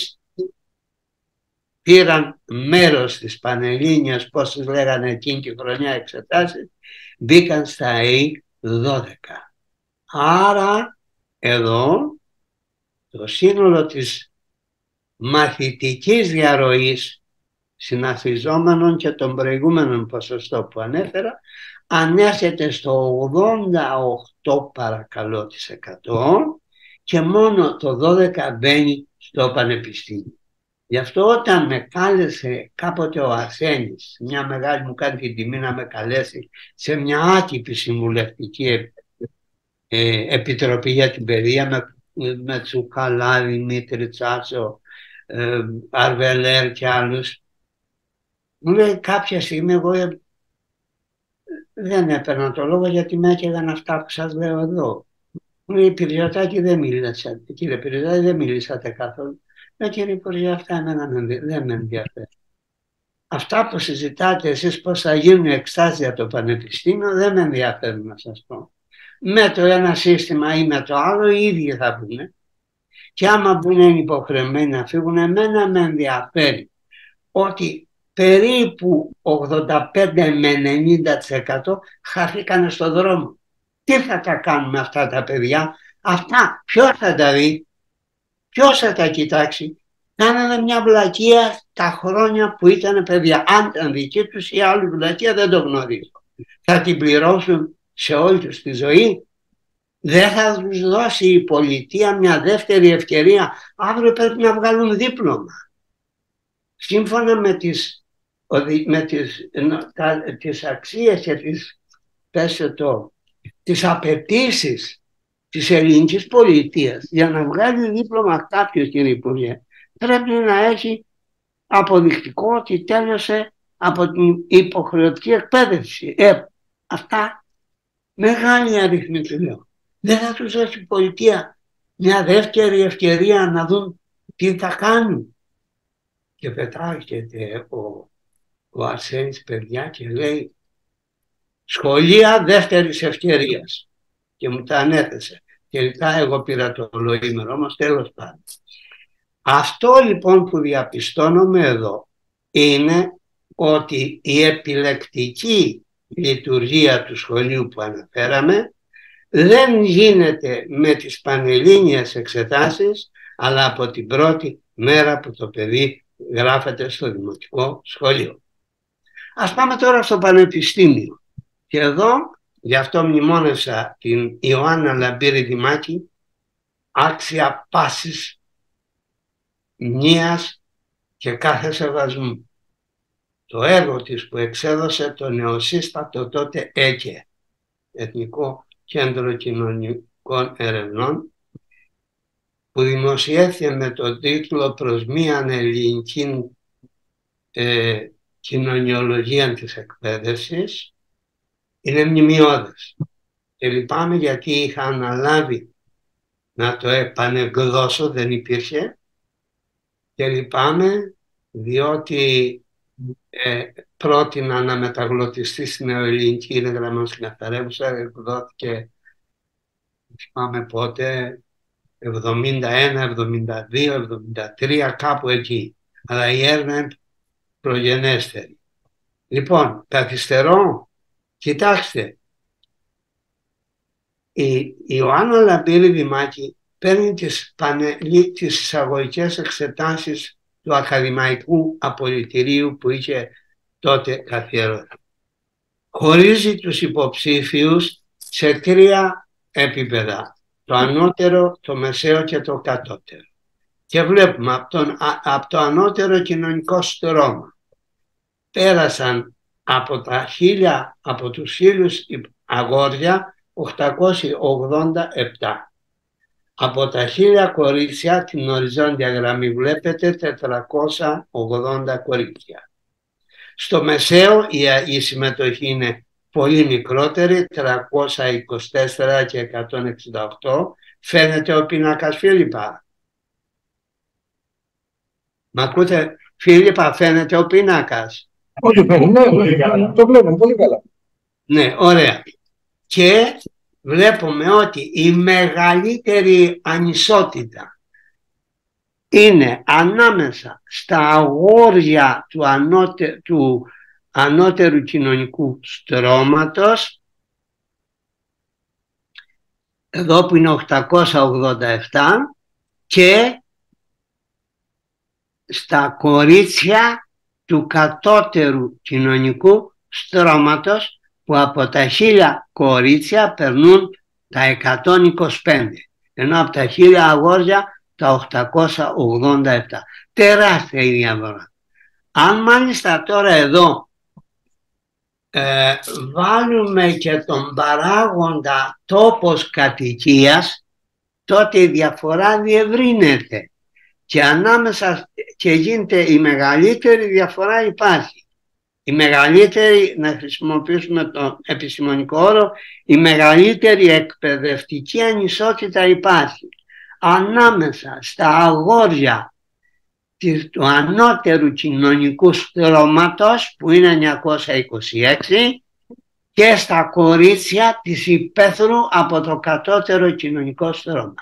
πήραν μέρος στις πανελλήνιες, πώς τις λέγανε εκείνη τη χρονιά, εξετάσεις, μπήκαν στα E12. Άρα εδώ το σύνολο της μαθητικής διαρροής, συναθιζόμενων και των προηγούμενων ποσοστό που ανέφερα, ανέρχεται στο 88 παρακαλώ της 100, και μόνο το 12 μπαίνει στο πανεπιστήμιο. Γι' αυτό όταν με κάλεσε κάποτε ο Αρσένης, μια μεγάλη μου κάνει την τιμή να με καλέσει σε μια άτυπη συμβουλευτική επιτροπή για την παιδεία με Τσουκαλά, Δημήτρη Τσάτσο, Αρβελέρ και άλλους, μου λέει κάποια στιγμή, εγώ δεν έπαιρνα το λόγο γιατί με έκαιγαν αυτά που σας λέω εδώ. Μου λέει, Πυριωτάκη, δεν μίλησατε. Κύριε Πυριωτάκη, δεν μιλήσατε καθόλου. Κύριε Υπουργέ, αυτά δεν με ενδιαφέρει. Αυτά που συζητάτε εσείς πώς θα γίνουν εξετάσεις για το πανεπιστήμιο δεν με ενδιαφέρουν, να σας πω. Με το ένα σύστημα ή με το άλλο οι ίδιοι θα μπουν. Και άμα μπουν είναι υποχρεωμένοι να φύγουν, εμένα με ενδιαφέρει ότι περίπου 85 με 90% χαθήκανε στον δρόμο. Τι θα τα κάνουμε αυτά τα παιδιά? Αυτά ποιος θα τα δει? Ποιος θα τα κοιτάξει? Κάνανε μια βλακεία τα χρόνια που ήταν παιδιά. Αν ήταν δική τους ή άλλη βλακεία δεν το γνωρίζω. Θα την πληρώσουν σε όλη τους τη ζωή? Δεν θα τους δώσει η πολιτεία μια δεύτερη ευκαιρία? Αύριο πρέπει να βγάλουν δίπλωμα. Σύμφωνα με τις αξίες και τις απαιτήσεις της ελληνικής πολιτείας. Για να βγάλει δίπλωμα κάποιος, κύριε Υπουργέ, πρέπει να έχει αποδεικτικό ότι τέλειωσε από την υποχρεωτική εκπαίδευση. Αυτά μεγάλη αριθμή του λέω. Δεν θα τους δώσει η πολιτεία μια δεύτερη ευκαιρία να δουν τι θα κάνουν? Και πετάγεται ο Αρσένης, παιδιά, και λέει σχολεία δεύτερης ευκαιρίας. Και μου τα ανέθεσε. Τελικά εγώ πήρα το ολοήμερο, όμως τέλος πάντων. Αυτό λοιπόν που διαπιστώνουμε εδώ είναι ότι η επιλεκτική λειτουργία του σχολείου που αναφέραμε δεν γίνεται με τις πανελλήνιες εξετάσεις, αλλά από την πρώτη μέρα που το παιδί γράφεται στο δημοτικό σχολείο. Ας πάμε τώρα στο πανεπιστήμιο. Και εδώ, γι' αυτό μνημόνευσα την Ιωάννα Λαμπύρη Δημάκη, άξια πάσης μνήας και κάθε σεβασμού. Το έργο της που εξέδωσε το νεοσύστατο τότε ΕΚΕ, Εθνικό Κέντρο Κοινωνικών Ερευνών, που δημοσιεύθηκε με τον τίτλο «Προς μίαν ελληνική κοινωνιολογία της εκπαίδευσης», είναι μνημειώδες. Και λυπάμαι γιατί είχα αναλάβει να το επανεκδώσω, δεν υπήρχε, και λυπάμαι διότι πρότεινα να μεταγλωτιστεί στην νεοελληνική, είναι γραμμένο στην καθαρεύουσα, εκδόθηκε, θυμάμαι πότε, 71, 72, 73, κάπου εκεί. Αλλά η έρευνα είναι προγενέστερη. Λοιπόν, καθυστερώ. Κοιτάξτε, η Ιωάννα Λαμπύρη Δημάκη παίρνει τις εισαγωγικές εξετάσεις του ακαδημαϊκού απολυτηρίου που είχε τότε καθιερωθεί. Χωρίζει τους υποψήφιους σε 3 επίπεδα. Το ανώτερο, το μεσαίο και το κατώτερο. Και βλέπουμε από το ανώτερο κοινωνικό στρώμα πέρασαν από τους 1000 αγόρια 887. Από τα 1000 κορίτσια, την οριζόντια γραμμή βλέπετε, 480 κορίτσια. Στο μεσαίο η συμμετοχή είναι πολύ μικρότερη, 324 και 168. Φαίνεται ο πίνακας, Φίλιππα? Μ' ακούτε, Φίλιππα, φαίνεται ο πίνακας? Όχι, φαίνεται, ναι, το βλέπουμε πολύ καλά. Ναι, ωραία. Και βλέπουμε ότι η μεγαλύτερη ανισότητα είναι ανάμεσα στα αγόρια του ανώτερου κοινωνικού στρώματος, εδώ που είναι 887, και στα κορίτσια του κατώτερου κοινωνικού στρώματος, που από τα 1000 κορίτσια περνούν τα 125, ενώ από τα 1000 αγόρια τα 887. Τεράστια η διαφορά. Αν μάλιστα τώρα εδώ βάλουμε και τον παράγοντα τόπος κατοικίας, τότε η διαφορά διευρύνεται και γίνεται η μεγαλύτερη διαφορά υπάρχει. Η μεγαλύτερη, να χρησιμοποιήσουμε τον επιστημονικό όρο, η μεγαλύτερη εκπαιδευτική ανισότητα υπάρχει ανάμεσα στα αγόρια του ανώτερου κοινωνικού στρώματος, που είναι 926, και στα κορίτσια της υπαίθρου από το κατώτερο κοινωνικό στρώμα.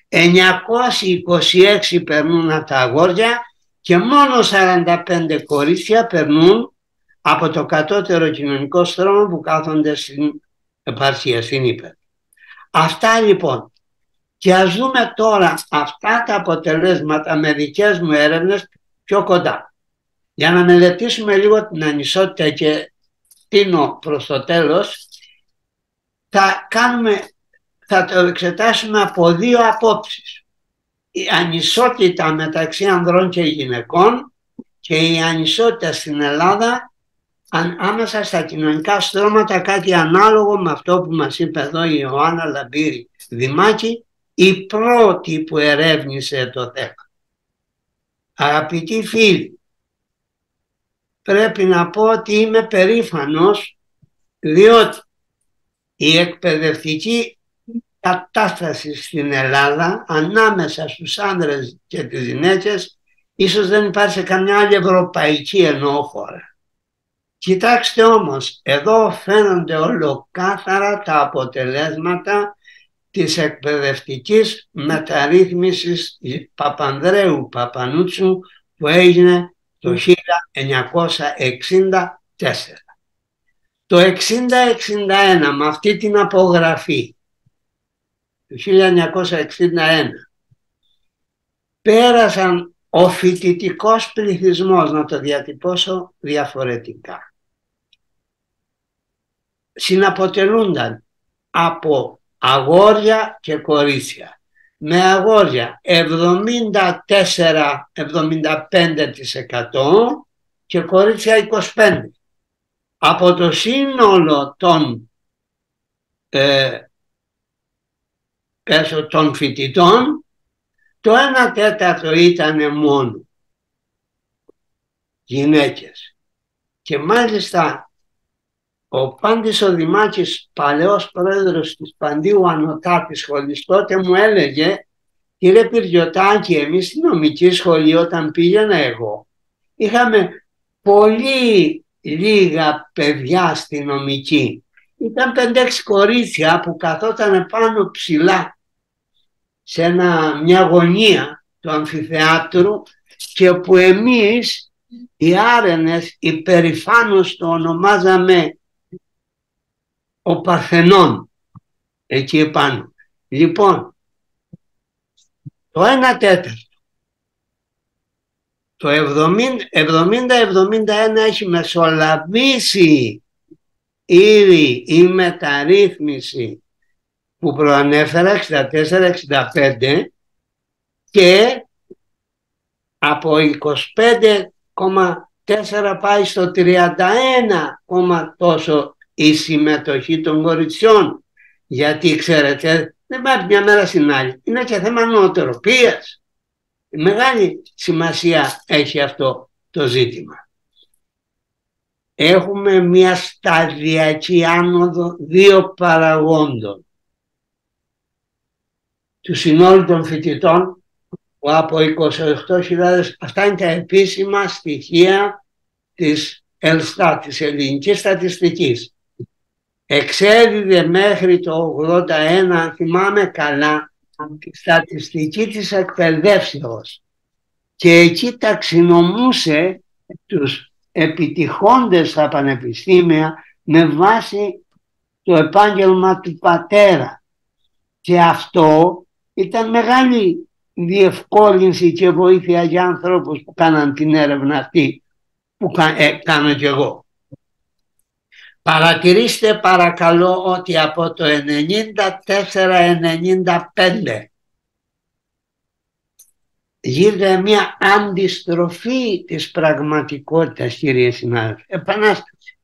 926 περνούν από τα αγόρια και μόνο 45 κορίτσια περνούν από το κατώτερο κοινωνικό στρώμα που κάθονται στην επαρχία, στην Ήπεθρο. Αυτά λοιπόν Και ας δούμε τώρα αυτά τα αποτελέσματα με δικές μου έρευνες πιο κοντά. Για να μελετήσουμε λίγο την ανισότητα και τίνω προς το τέλος, θα το εξετάσουμε από δύο απόψεις. Η ανισότητα μεταξύ ανδρών και γυναικών και η ανισότητα στην Ελλάδα άμεσα στα κοινωνικά στρώματα, κάτι ανάλογο με αυτό που μας είπε εδώ η Ιωάννα Λαμπύρη Δημάκη, η πρώτη που ερεύνησε το θέμα. Αγαπητοί φίλοι, πρέπει να πω ότι είμαι περήφανος, διότι η εκπαιδευτική κατάσταση στην Ελλάδα ανάμεσα στους άνδρες και τις γυναίκες ίσως δεν υπάρχει σε καμιά άλλη ευρωπαϊκή εννοώ χώρα. Κοιτάξτε όμως, εδώ φαίνονται ολοκάθαρα τα αποτελέσματα της εκπαιδευτικής μεταρρύθμισης Παπανδρέου Παπανούτσου που έγινε το 1964. Το 1961 με αυτή την απογραφή το 1961 πέρασαν ο φοιτητικός πληθυσμός, να το διατυπώσω διαφορετικά, συναποτελούνταν από αγόρια και κορίτσια. Με αγόρια 74-75% και κορίτσια 25%. Από το σύνολο των φοιτητών, το 1/4 ήταν μόνο γυναίκες. Και μάλιστα ο Πάντης ο Δημάκης, παλαιός πρόεδρος της Παντίου Ανωτάτης Σχολής, τότε μου έλεγε, κύριε Πυριωτάκη, εμείς στη νομική σχολή όταν πήγαινα εγώ, είχαμε πολύ λίγα παιδιά στη νομική. Ήταν 5-6 κορίτσια που καθόταν πάνω ψηλά σε μια γωνία του αμφιθεάτρου και που εμείς οι άρενες υπερηφάνως το ονομάζαμε ο Παρθενών εκεί επάνω. Λοιπόν, το 1/4, το 70-71 έχει μεσολαβήσει ήδη η μεταρρύθμιση που προανέφερα 64-65 και από 25,4 πάει στο 31, τόσο η συμμετοχή των κοριτσιών. Γιατί ξέρετε, δεν πάει μια μέρα στην άλλη. Είναι και θέμα νοοτροπίας. Μεγάλη σημασία έχει αυτό το ζήτημα. Έχουμε μια σταδιακή άνοδο δύο παραγόντων. Του συνόλου των φοιτητών που από 28.000, αυτά είναι τα επίσημα στοιχεία της ΕΛΣΤΑ, της Ελληνικής Στατιστικής. Εξέδιδε μέχρι το 81, αν θυμάμαι καλά, τη στατιστική της εκπαιδεύσεως και εκεί ταξινομούσε τους επιτυχόντες στα πανεπιστήμια με βάση το επάγγελμα του πατέρα. Και αυτό ήταν μεγάλη διευκόλυνση και βοήθεια για ανθρώπους που κάναν την έρευνα αυτή που κάνω κι εγώ. Παρατηρήστε παρακαλώ ότι από το 94-95 γίνεται μια αντιστροφή της πραγματικότητας, κύριε συνάδελφοι. Επανάσταση.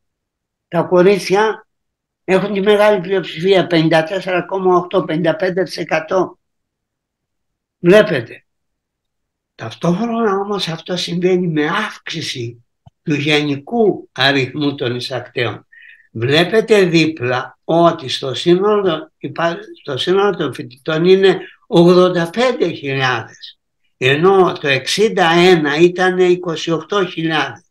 Τα κορίτσια έχουν τη μεγάλη πλειοψηφία, 54,8-55%. Βλέπετε. Ταυτόχρονα όμως αυτό συμβαίνει με αύξηση του γενικού αριθμού των εισακτέων. Βλέπετε δίπλα ότι στο σύνολο των φοιτητών είναι 85.000, ενώ το 61 ήταν 28.000.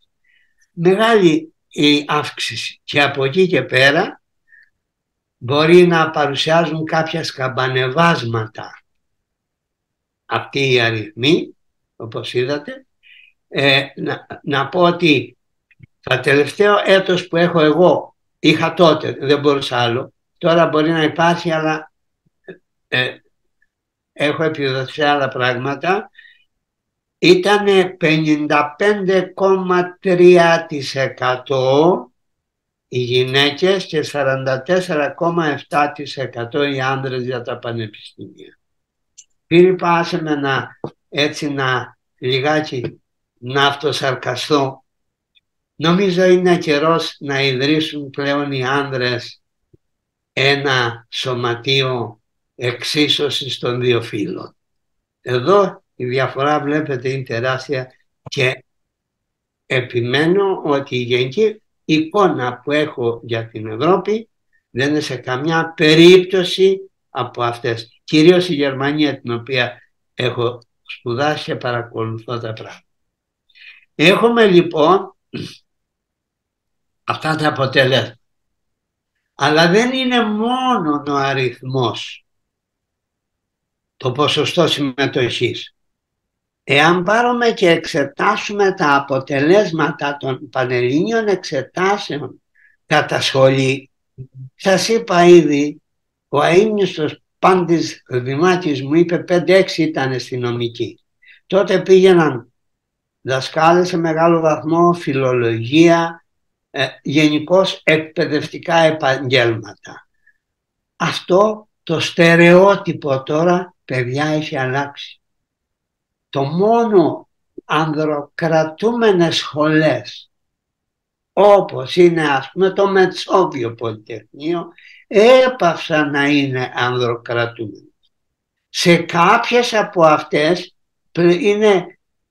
Μεγάλη η αύξηση και από εκεί και πέρα μπορεί να παρουσιάζουν κάποια σκαμπανεβάσματα αυτοί οι αριθμοί, όπως είδατε. Να πω ότι το τελευταίο έτος που έχω εγώ, είχα τότε, δεν μπορούσα άλλο, τώρα μπορεί να υπάρχει, αλλά έχω επιδοθεί σε άλλα πράγματα, ήταν 55,3% οι γυναίκες και 44,7% οι άνδρες για τα πανεπιστήμια. Φίλιππα, άσε με να λιγάκι να αυτοσαρκαστώ. Νομίζω είναι καιρός να ιδρύσουν πλέον οι άνδρες ένα σωματείο εξίσωσης των δύο φύλων. Εδώ η διαφορά βλέπετε είναι τεράστια και επιμένω ότι η γενική εικόνα που έχω για την Ευρώπη δεν είναι σε καμιά περίπτωση από αυτές. Κυρίως η Γερμανία, την οποία έχω σπουδάσει και παρακολουθώ τα πράγματα. Έχουμε λοιπόν αυτά τα αποτελέσματα. Αλλά δεν είναι μόνο ο αριθμός, το ποσοστό συμμετοχής. Εάν πάρουμε και εξετάσουμε τα αποτελέσματα των πανελληνίων εξετάσεων κατά σχολή, σας είπα ήδη, ο αείμνηστος Πάντης Δημάκης μου είπε 5-6 ήταν στη νομική. Τότε πήγαιναν δασκάλες σε μεγάλο βαθμό, φιλολογία, γενικώς εκπαιδευτικά επαγγέλματα. Αυτό το στερεότυπο τώρα, παιδιά, έχει αλλάξει. Το μόνο ανδροκρατούμενες σχολές, όπως είναι ας πούμε το Μετσόβιο Πολυτεχνείο, έπαυσαν να είναι ανδροκρατούμενες. Σε κάποιες από αυτές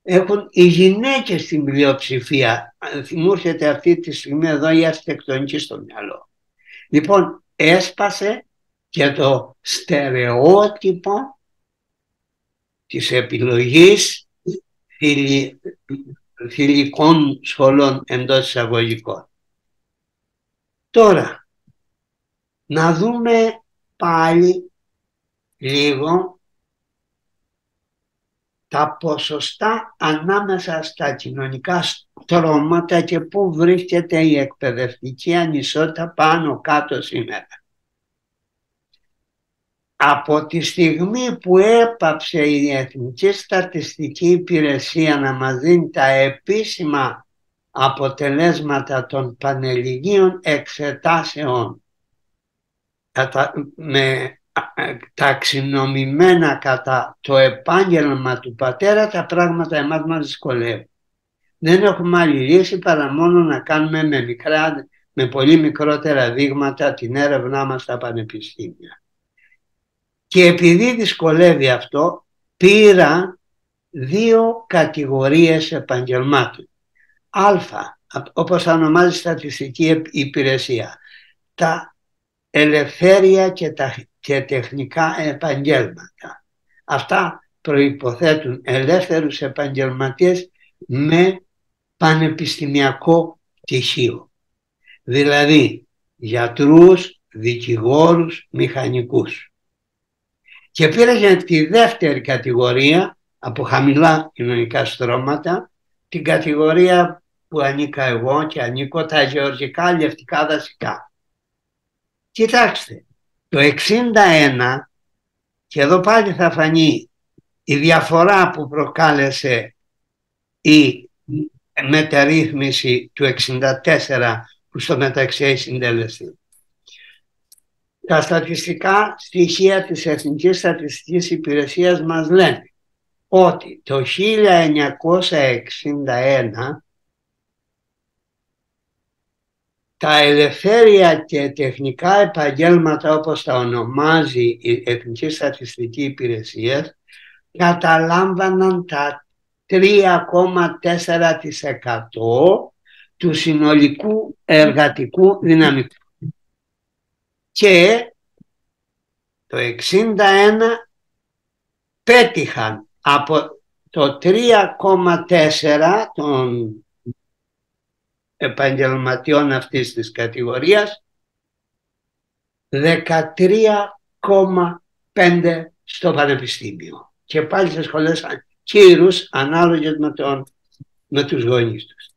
έχουν οι γυναίκες στην πλειοψηφία. Μου έρχεται αυτή τη στιγμή εδώ η αρχιτεκτονική στο μυαλό. Λοιπόν, έσπασε και το στερεότυπο της επιλογής θηλυκών σχολών εντός εισαγωγικών. Τώρα, να δούμε πάλι λίγο τα ποσοστά ανάμεσα στα κοινωνικά στρώματα και πού βρίσκεται η εκπαιδευτική ανισότητα πάνω κάτω σήμερα. Από τη στιγμή που έπαψε η Εθνική Στατιστική Υπηρεσία να μας δίνει τα επίσημα αποτελέσματα των πανελληνίων εξετάσεων με ταξινομημένα κατά το επάγγελμα του πατέρα, τα πράγματα εμάς μας δυσκολεύουν. Δεν έχουμε άλλη λύση παρά μόνο να κάνουμε με πολύ μικρότερα δείγματα την έρευνά μας στα πανεπιστήμια. Και επειδή δυσκολεύει αυτό, πήρα 2 κατηγορίες επαγγελμάτων. Α, όπως ονομάζει η Στατιστική Υπηρεσία, τα ελευθέρια και τεχνικά επαγγέλματα. Αυτά προϋποθέτουν ελεύθερους επαγγελματίες με πανεπιστημιακό πτυχίο. Δηλαδή γιατρούς, δικηγόρους, μηχανικούς. Και πήρα για τη δεύτερη κατηγορία, από χαμηλά κοινωνικά στρώματα, την κατηγορία που ανήκα εγώ και ανήκω, τα γεωργικά αλλιευτικά δασικά. Κοιτάξτε, το 61, και εδώ πάλι θα φανεί η διαφορά που προκάλεσε η μεταρρύθμιση του 64 που στο μεταξύ έχει συντελεστεί. Τα στατιστικά στοιχεία της Εθνικής Στατιστικής Υπηρεσίας μας λένε ότι το 1961 τα ελευθέρια και τεχνικά επαγγέλματα, όπως τα ονομάζει η Εθνική Στατιστική Υπηρεσία, καταλάμβαναν τα 3,4% του συνολικού εργατικού δυναμικού. Και το 61 πέτυχαν από το 3,4 των επαγγελματιών αυτής της κατηγορίας 13,5 στο πανεπιστήμιο και πάλι σε σχολές κύρους ανάλογες με τους γονείς τους.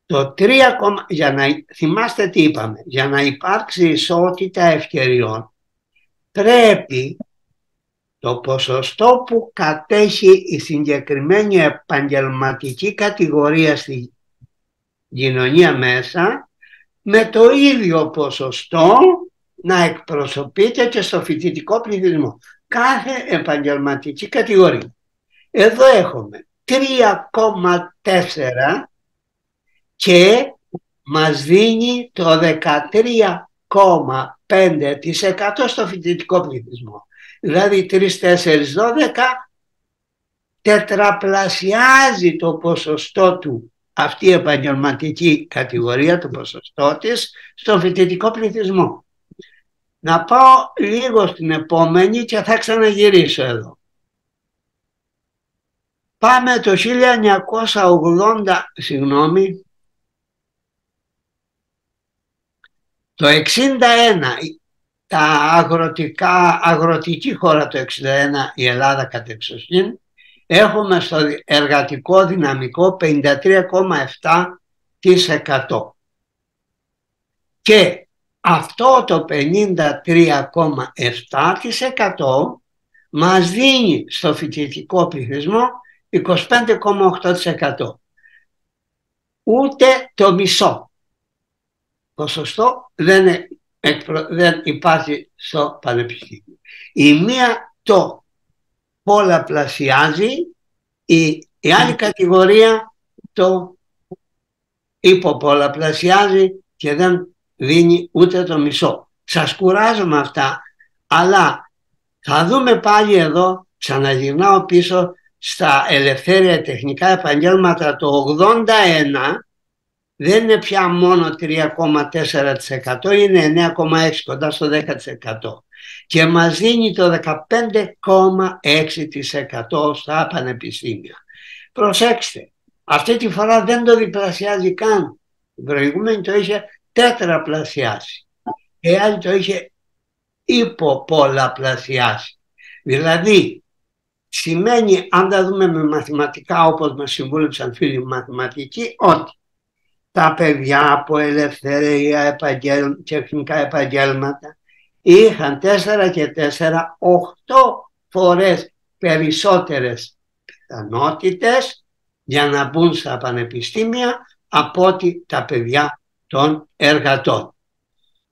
Το 3, για να θυμάστε τι είπαμε, για να υπάρξει ισότητα ευκαιριών πρέπει το ποσοστό που κατέχει η συγκεκριμένη επαγγελματική κατηγορία στη κοινωνία μέσα, με το ίδιο ποσοστό να εκπροσωπείται και στο φοιτητικό πληθυσμό. Κάθε επαγγελματική κατηγορία. Εδώ έχουμε 3,4 και μας δίνει το 13,5% στο φοιτητικό πληθυσμό. Δηλαδή 3, 4, 12 τετραπλασιάζει το ποσοστό του αυτή η επαγγελματική κατηγορία, το ποσοστό της, στο φοιτητικό πληθυσμό. Να πάω λίγο στην επόμενη και θα ξαναγυρίσω εδώ. Πάμε το 1980, το 61, αγροτική χώρα το 61, η Ελλάδα κατεξοχήν, έχουμε στο εργατικό δυναμικό 53,7%. Και αυτό το 53,7% μας δίνει στο φοιτητικό πληθυσμό 25,8%. Ούτε το μισό ποσοστό δεν υπάρχει στο πανεπιστήμιο. Η μία το πολλαπλασιάζει, η άλλη κατηγορία το υποπολαπλασιάζει και δεν δίνει ούτε το μισό. Σας κουράζω με αυτά, αλλά θα δούμε πάλι εδώ, ξαναγυρνάω πίσω στα ελευθέρια τεχνικά επαγγέλματα, το 81 δεν είναι πια μόνο 3,4%, είναι 9,6%, κοντά στο 10%. Και μας δίνει το 15,6% στα πανεπιστήμια. Προσέξτε, αυτή τη φορά δεν το διπλασιάζει καν. Η προηγούμενη το είχε τέτραπλασιάσει. Η άλλη το είχε υποπολαπλασιάσει. Δηλαδή, σημαίνει, αν τα δούμε με μαθηματικά όπως μας συμβούλεψαν φίλοι μαθηματικοί, ότι τα παιδιά από ελευθερία τεχνικά επαγγέλματα είχαν 4 και 4, 8 φορές περισσότερες πιθανότητες για να μπουν στα πανεπιστήμια από ότι τα παιδιά των εργατών.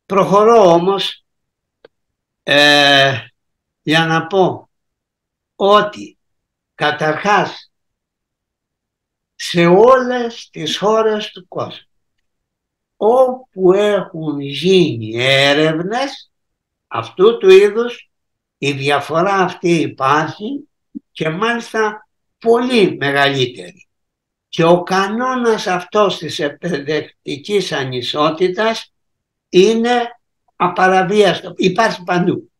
Προχωρώ όμως για να πω ότι καταρχάς σε όλες τις χώρες του κόσμου όπου έχουν γίνει έρευνες αυτού του είδους, η διαφορά αυτή υπάρχει και μάλιστα πολύ μεγαλύτερη. Και ο κανόνας αυτός της εκπαιδευτικής ανισότητας είναι απαραβίαστο, υπάρχει παντού.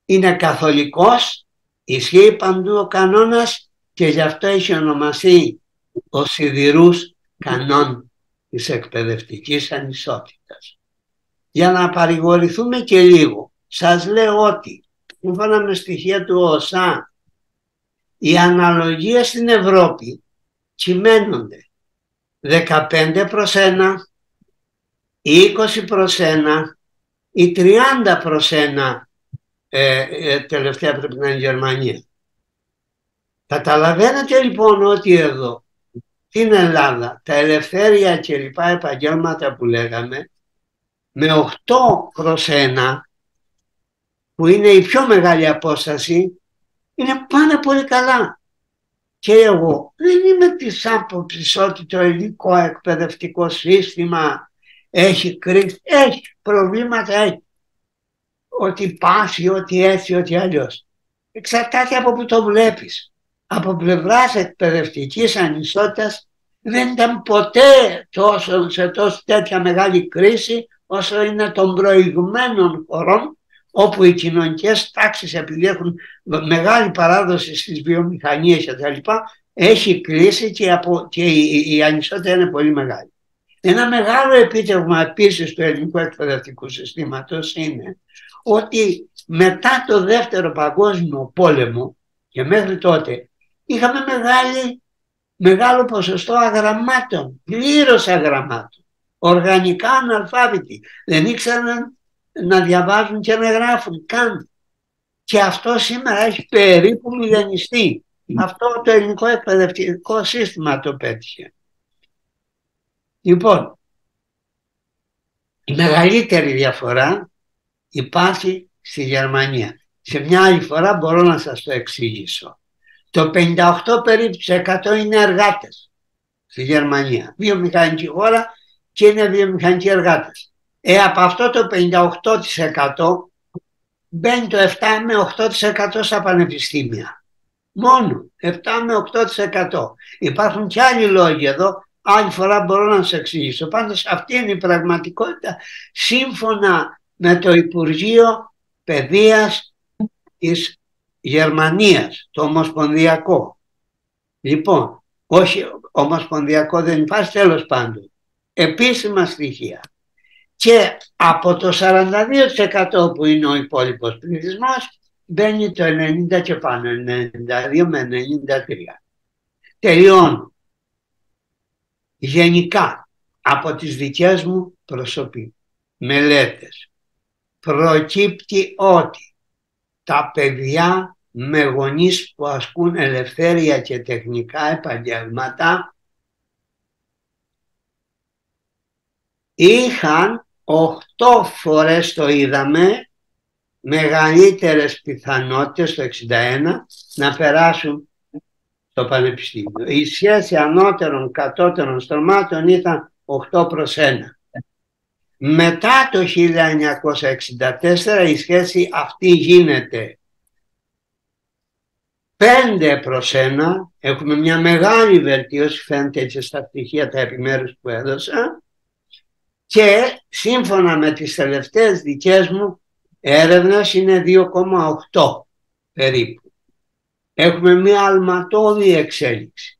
Είναι καθολικός, ισχύει παντού ο κανόνας και γι' αυτό έχει ονομαστεί ο σιδηρούς κανόν της εκπαιδευτικής ανισότητας. Για να παρηγορηθούμε και λίγο, σας λέω ότι σύμφωνα με στοιχεία του ΟΣΑ, οι αναλογίες στην Ευρώπη κυμαίνονται 15/1, 20/1 ή 30/1, τελευταία πρέπει να είναι η Γερμανία. Καταλαβαίνετε λοιπόν ότι εδώ στην Ελλάδα τα ελευθέρια και λοιπά επαγγέλματα που λέγαμε με 8/1, που είναι η πιο μεγάλη απόσταση, είναι πάρα πολύ καλά. Και εγώ δεν είμαι της άποψης ότι το ελληνικό εκπαιδευτικό σύστημα έχει κρίση, έχει προβλήματα, έχει. Ότι πάσει, ότι έτσι, ότι αλλιώς. Εξαρτάται από που το βλέπεις. Από πλευράς εκπαιδευτικής ανισότητας δεν ήταν ποτέ σε τόσο τέτοια μεγάλη κρίση όσο είναι των προηγουμένων χωρών, όπου οι κοινωνικές τάξεις, επειδή έχουν μεγάλη παράδοση στις βιομηχανίες και τα λοιπά, έχει κρίση και η ανισότητα είναι πολύ μεγάλη. Ένα μεγάλο επίτευγμα επίσης του ελληνικού εκπαιδευτικού συστήματος είναι ότι μετά το Δεύτερο Παγκόσμιο Πόλεμο και μέχρι τότε είχαμε μεγάλο ποσοστό αγραμμάτων, πλήρως αγραμμάτων, οργανικά αναλφάβητοι. Δεν ήξεραν να διαβάζουν και να γράφουν καν. Και αυτό σήμερα έχει περίπου μηδενιστεί. Αυτό το ελληνικό εκπαιδευτικό σύστημα το πέτυχε. Λοιπόν, η μεγαλύτερη διαφορά υπάρχει στη Γερμανία. Σε μια άλλη φορά μπορώ να σας το εξηγήσω. Το 58 περίπου είναι εργάτες στη Γερμανία. Βιομηχανική χώρα και είναι βιομηχανικοί εργάτες. Από αυτό το 58% μπαίνει το 7 με 8% στα πανεπιστήμια. Μόνο 7 με 8%. Υπάρχουν και άλλοι λόγοι εδώ. Άλλη φορά μπορώ να σας εξηγήσω. Πάντως αυτή είναι η πραγματικότητα σύμφωνα με το Υπουργείο Παιδείας της Γερμανίας, το Ομοσπονδιακό. Λοιπόν, όχι ομοσπονδιακό δεν υπάρχει, τέλος πάντων. Επίσημα στοιχεία. Και από το 42% που είναι ο υπόλοιπος πληθυσμός μπαίνει το 90 και πάνω, 92 με 93. Τελειώνω. Γενικά, από τις δικές μου μελέτες, προκύπτει ότι τα παιδιά με γονείς που ασκούν ελευθέρια και τεχνικά επαγγέλματα είχαν 8 φορές, το είδαμε, μεγαλύτερες πιθανότητες το 61 να περάσουν στο πανεπιστήμιο. Η σχέση ανώτερων κατώτερων στρωμάτων ήταν 8 προς 1. Μετά το 1964 η σχέση αυτή γίνεται 5 προς 1. Έχουμε μια μεγάλη βελτίωση, φαίνεται και στα στοιχεία τα επιμέρους που έδωσα. Και σύμφωνα με τις τελευταίες δικές μου έρευνες είναι 2,8 περίπου. Έχουμε μια αλματώδη εξέλιξη.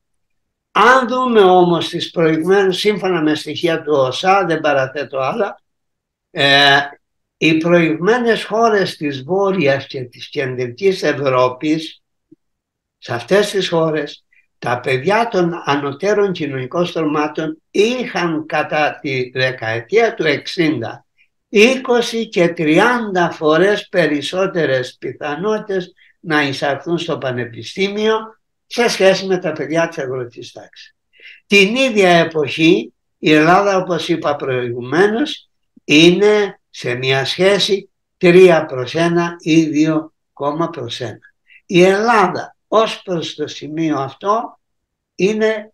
Αν δούμε όμως τις προηγμένες, σύμφωνα με στοιχεία του ΟΣΑ, δεν παραθέτω άλλα, οι προηγμένες χώρες της Βόρειας και της Κεντρικής Ευρώπης, σε αυτές τις χώρες, τα παιδιά των ανωτέρων κοινωνικών στρωμάτων είχαν κατά τη δεκαετία του 60 20 και 30 φορές περισσότερες πιθανότητες να εισαχθούν στο πανεπιστήμιο σε σχέση με τα παιδιά της αγροτικής τάξης. Την ίδια εποχή η Ελλάδα, όπως είπα προηγουμένως, είναι σε μια σχέση 3 προς 1 ή 2 προς 1. Η Ελλάδα ως προς το σημείο αυτό είναι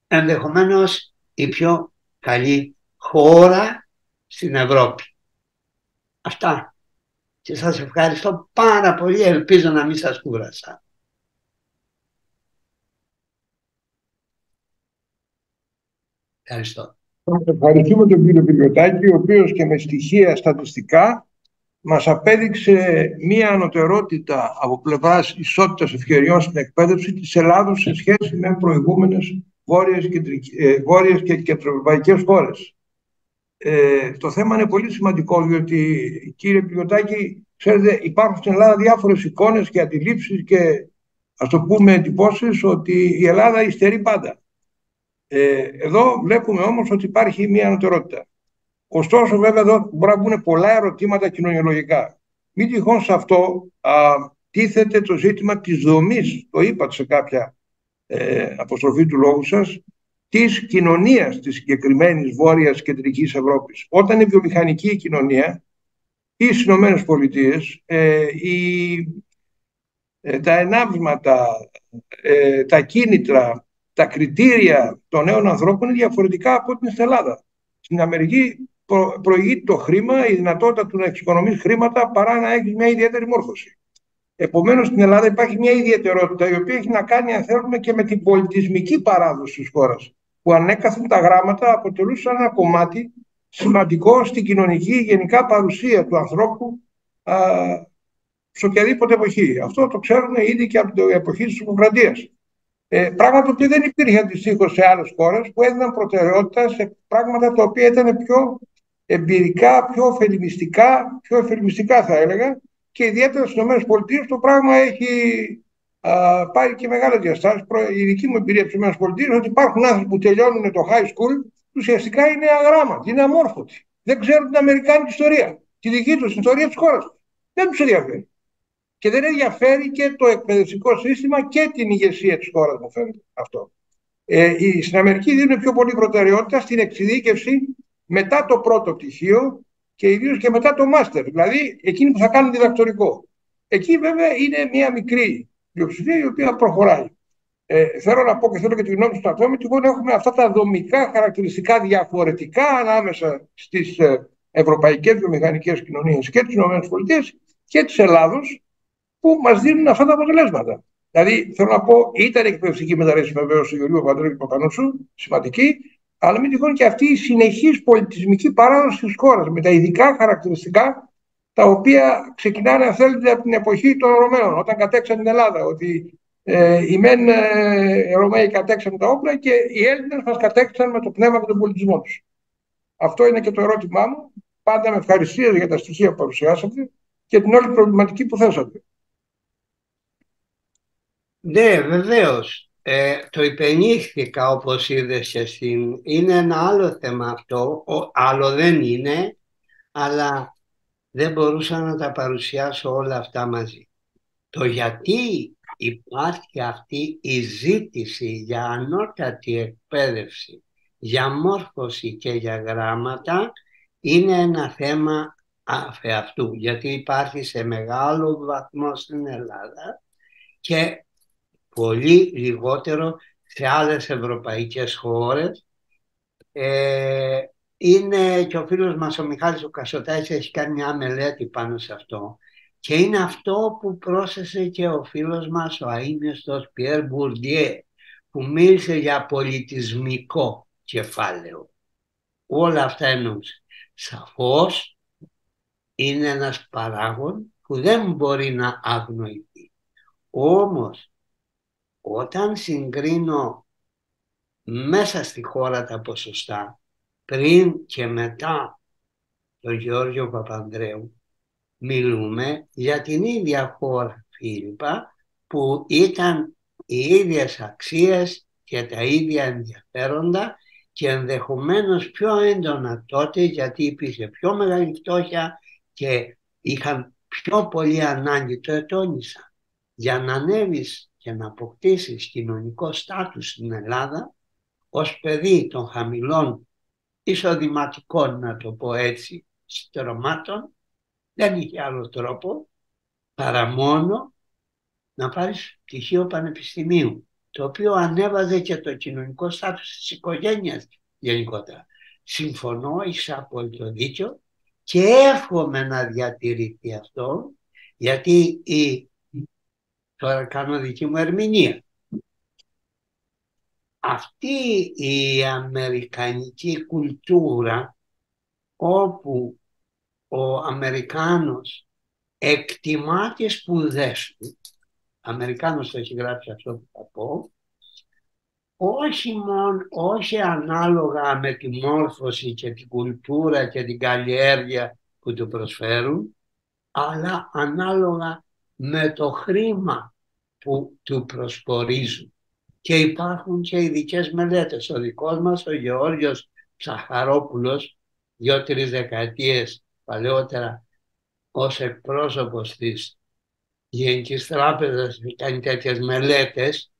ενδεχομένως η πιο καλή χώρα στην Ευρώπη. Αυτά. Και σας ευχαριστώ πάρα πολύ. Ελπίζω να μην σας κούρασα. Ευχαριστώ. Ευχαριστούμε τον κύριο Πιλιοτάκη, ο οποίος και με στοιχεία στατιστικά μας απέδειξε μία ανωτερότητα από πλευράς ισότητας ευκαιριών στην εκπαίδευση της Ελλάδος σε σχέση με προηγούμενες βόρειες και κεντροευρωπαϊκές χώρες. Το θέμα είναι πολύ σημαντικό, διότι, κύριε Πιλιοτάκη, ξέρετε, υπάρχουν στην Ελλάδα διάφορες εικόνες και αντιλήψεις και, ας το πούμε, εντυπώσεις ότι η Ελλάδα υστερεί πάντα. Εδώ βλέπουμε όμως ότι υπάρχει μία ανωτερότητα. Ωστόσο, βέβαια, εδώ μπορεί να μπουν πολλά ερωτήματα κοινωνιολογικά. Μην τυχόν σε αυτό τίθεται το ζήτημα της δομής, το είπατε σε κάποια αποστροφή του λόγου σας, της κοινωνίας της συγκεκριμένης Βόρειας Κεντρικής Ευρώπης. Όταν η βιομηχανική κοινωνία ή στις Ηνωμένες Πολιτείες, τα ενάβσματα, τα κίνητρα, τα κριτήρια των νέων ανθρώπων είναι διαφορετικά από ό,τι στην Ελλάδα. Στην Αμερική προηγείται το χρήμα, η δυνατότητα του να εξοικονομείς χρήματα παρά να έχεις μια ιδιαίτερη μόρφωση. Επομένως, στην Ελλάδα υπάρχει μια ιδιαιτερότητα η οποία έχει να κάνει, αν θέλουμε, και με την πολιτισμική παράδοση της χώρας, που ανέκαθεν τα γράμματα αποτελούσαν ένα κομμάτι σημαντικό στην κοινωνική γενικά παρουσία του ανθρώπου σε οποιαδήποτε εποχή. Αυτό το ξέρουμε ήδη και από την εποχή της Δημοκρατίας. Πράγμα που δεν υπήρχε αντιστοίχως σε άλλες χώρες που έδιναν προτεραιότητα σε πράγματα τα οποία ήταν πιο εμπειρικά, πιο εφελμιστικά θα έλεγα, και ιδιαίτερα στις ΗΠΑ το πράγμα έχει πάρει και μεγάλες διαστάσεις. Η δική μου εμπειρία στις ΗΠΑ είναι ότι υπάρχουν άνθρωποι που τελειώνουν το high school, ουσιαστικά είναι αγράμματοι, είναι αμόρφωτοι. Δεν ξέρουν την αμερικάνικη ιστορία, τη δική τους ιστορία της χώρας. Δεν τους ενδιαφέρει. και δεν ενδιαφέρει και το εκπαιδευτικό σύστημα και την ηγεσία της χώρας, μου φαίνεται αυτό. Στην Αμερική δίνουν πιο πολύ προτεραιότητα στην εξειδίκευση μετά το πρώτο πτυχίο και ιδίως και μετά το μάστερ, δηλαδή εκείνοι που θα κάνουν διδακτορικό. Εκεί βέβαια είναι μια μικρή πλειοψηφία η οποία προχωράει. Θέλω να πω και θέλω και τη γνώμη του ατόμου, ότι έχουμε αυτά τα δομικά χαρακτηριστικά διαφορετικά ανάμεσα στις ευρωπαϊκές βιομηχανικές κοινωνίες και τις ΗΠΑ και της Ελλάδος, που μας δίνουν αυτά τα αποτελέσματα. Δηλαδή, θέλω να πω, ήταν η εκπαιδευτική μεταρρύθμιση βεβαίως του Γεωργίου Παπανδρέου και του Παπανούσου, σημαντική, αλλά μην τυχόν και αυτή η συνεχής πολιτισμική παράδοση της χώρας, με τα ειδικά χαρακτηριστικά, τα οποία ξεκινάνε, αν θέλετε, από την εποχή των Ρωμαίων, όταν κατέξαν την Ελλάδα. Ότι οι μεν Ρωμαίοι κατέξαν τα όπλα και οι Έλληνες μας κατέξαν με το πνεύμα και τον πολιτισμό τους. Αυτό είναι και το ερώτημά μου. Πάντα με ευχαριστίες για τα στοιχεία που παρουσιάσατε και την όλη προβληματική που θέσατε. Ναι, βεβαίως. Το υπενήχθηκα, όπως είδες και εσύ. Είναι ένα άλλο θέμα αυτό, άλλο δεν είναι, αλλά δεν μπορούσα να τα παρουσιάσω όλα αυτά μαζί. Το γιατί υπάρχει αυτή η ζήτηση για ανώτατη εκπαίδευση, για μόρφωση και για γράμματα είναι ένα θέμα αφεαυτού, γιατί υπάρχει σε μεγάλο βαθμό στην Ελλάδα και πολύ λιγότερο σε άλλες ευρωπαϊκές χώρες. Είναι και ο φίλος μας ο Μιχάλης ο Κασοτάκης έχει κάνει μια μελέτη πάνω σε αυτό και είναι αυτό που πρόσθεσε και ο φίλος μας ο αείμνηστος Πιέρ Μπουρντιέ, που μίλησε για πολιτισμικό κεφάλαιο. Όλα αυτά εννοούσε. Σαφώς είναι ένας παράγων που δεν μπορεί να αγνοηθεί. Όμως όταν συγκρίνω μέσα στη χώρα τα ποσοστά πριν και μετά τον Γεώργιο Παπανδρέου, μιλούμε για την ίδια χώρα, Φίλιππα, που ήταν οι ίδιες αξίες και τα ίδια ενδιαφέροντα και ενδεχομένως πιο έντονα τότε, γιατί υπήρχε πιο μεγάλη φτώχεια και είχαν πιο πολύ ανάγκη, το ετώνησα. Για να ανέβεις και να αποκτήσεις κοινωνικό στάτους στην Ελλάδα ως παιδί των χαμηλών εισοδηματικών, να το πω έτσι, στρωμάτων, δεν είχε άλλο τρόπο παρά μόνο να πάρεις πτυχίο πανεπιστημίου, το οποίο ανέβαζε και το κοινωνικό στάτους της οικογένειας γενικότερα. Συμφωνώ, έχεις απόλυτο δίκιο και εύχομαι να διατηρηθεί αυτό, γιατί τώρα κάνω δική μου ερμηνεία. Αυτή η αμερικανική κουλτούρα, όπου ο Αμερικάνος εκτιμά τις σπουδές του, Αμερικάνος το έχει γράψει αυτό που θα πω, όχι ανάλογα με τη μόρφωση και την κουλτούρα και την καλλιέργεια που του προσφέρουν, αλλά ανάλογα με το χρήμα που του προσπορίζουν. Και υπάρχουν και ειδικές μελέτες. Ο δικός μας, ο Γεώργιος Ψαχαρόπουλος, 2-3 δεκαετίες παλαιότερα, ως εκπρόσωπος της Γενικής Τράπεζας, κάνει τέτοιες μελέτες,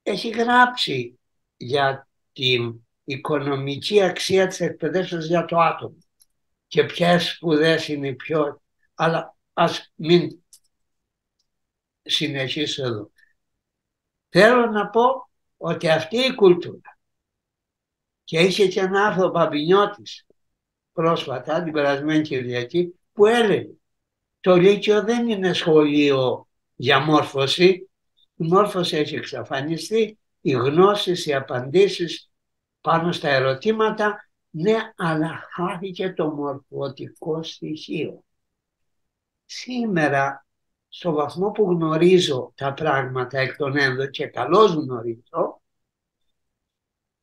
έχει γράψει για την οικονομική αξία της εκπαιδεύσεως για το άτομο και ποιες σπουδές είναι πιο... Αλλά ας μην συνεχίσω εδώ. Θέλω να πω ότι αυτή η κουλτούρα, και είχε και ένα άρθρο ο Παπινιώτης πρόσφατα, την περασμένη Κυριακή, που έλεγε το Λύκειο δεν είναι σχολείο για μόρφωση, η μόρφωση έχει εξαφανιστεί, οι γνώσεις, οι απαντήσεις πάνω στα ερωτήματα, ναι, αλλά χάθηκε το μορφωτικό στοιχείο. Σήμερα, στο βαθμό που γνωρίζω τα πράγματα εκ των ένδο και καλώς γνωρίζω,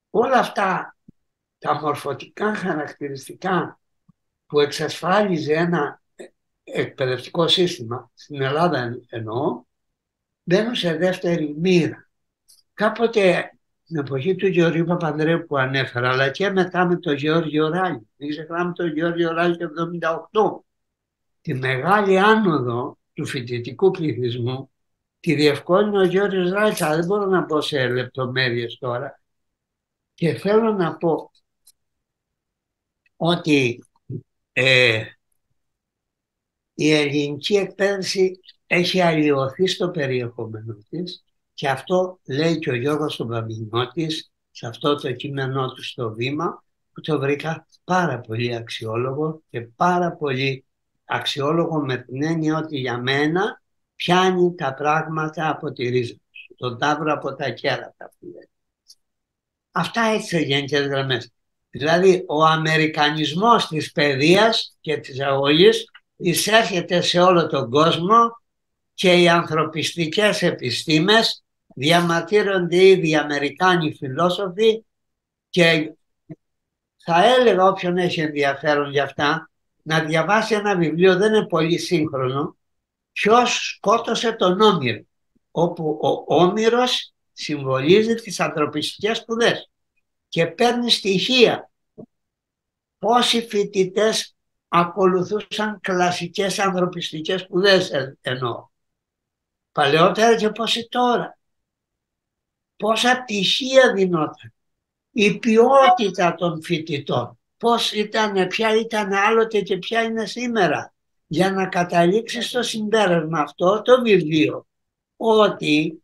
όλα αυτά τα μορφωτικά χαρακτηριστικά που εξασφάλιζε ένα εκπαιδευτικό σύστημα, στην Ελλάδα εννοώ, μπαίνουν σε δεύτερη μοίρα. Κάποτε την εποχή του Γεωργίου Παπανδρέου που ανέφερα, αλλά και μετά με τον Γεώργιο Ράλη, μην ξεχνάμε τον Γεώργιο Ράλη το 1978, τη μεγάλη άνοδο του φοιτητικού πληθυσμού τη διευκόλυνε ο Γιώρης Ράλτσα. Δεν μπορώ να πω σε λεπτομέρειες τώρα. Και θέλω να πω ότι η ελληνική εκπαίδευση έχει αλλοιωθεί στο περιεχόμενο της και αυτό λέει και ο Γιώργος τον Παμπινιώτης σε αυτό το κείμενό του στο Βήμα, που το βρήκα πάρα πολύ αξιόλογο και πάρα πολύ αξιόλογο με την έννοια ότι για μένα πιάνει τα πράγματα από τη ρίζα τους, τον τάβρο από τα κέρατα που λέει. Αυτά έτσι σε γενικές γραμμές. Δηλαδή ο αμερικανισμός της παιδείας και της αγωγής εισέρχεται σε όλο τον κόσμο και οι ανθρωπιστικές επιστήμες διαμαρτύρονται ήδη οι Αμερικάνοι φιλόσοφοι και θα έλεγα όποιον έχει ενδιαφέρον για αυτά να διαβάσει ένα βιβλίο, δεν είναι πολύ σύγχρονο, «Ποιος σκότωσε τον Όμηρο», όπου ο Όμηρος συμβολίζει τις ανθρωπιστικές σπουδές και παίρνει στοιχεία. Πόσοι φοιτητές ακολουθούσαν κλασικές ανθρωπιστικές σπουδές εννοώ. Παλαιότερα και πόσοι τώρα. Πόσα πτυχία δινόταν. Η ποιότητα των φοιτητών. Πώς ήταν, ποια ήταν άλλοτε και ποια είναι σήμερα. Για να καταλήξει στο συμπέρασμα αυτό το βιβλίο ότι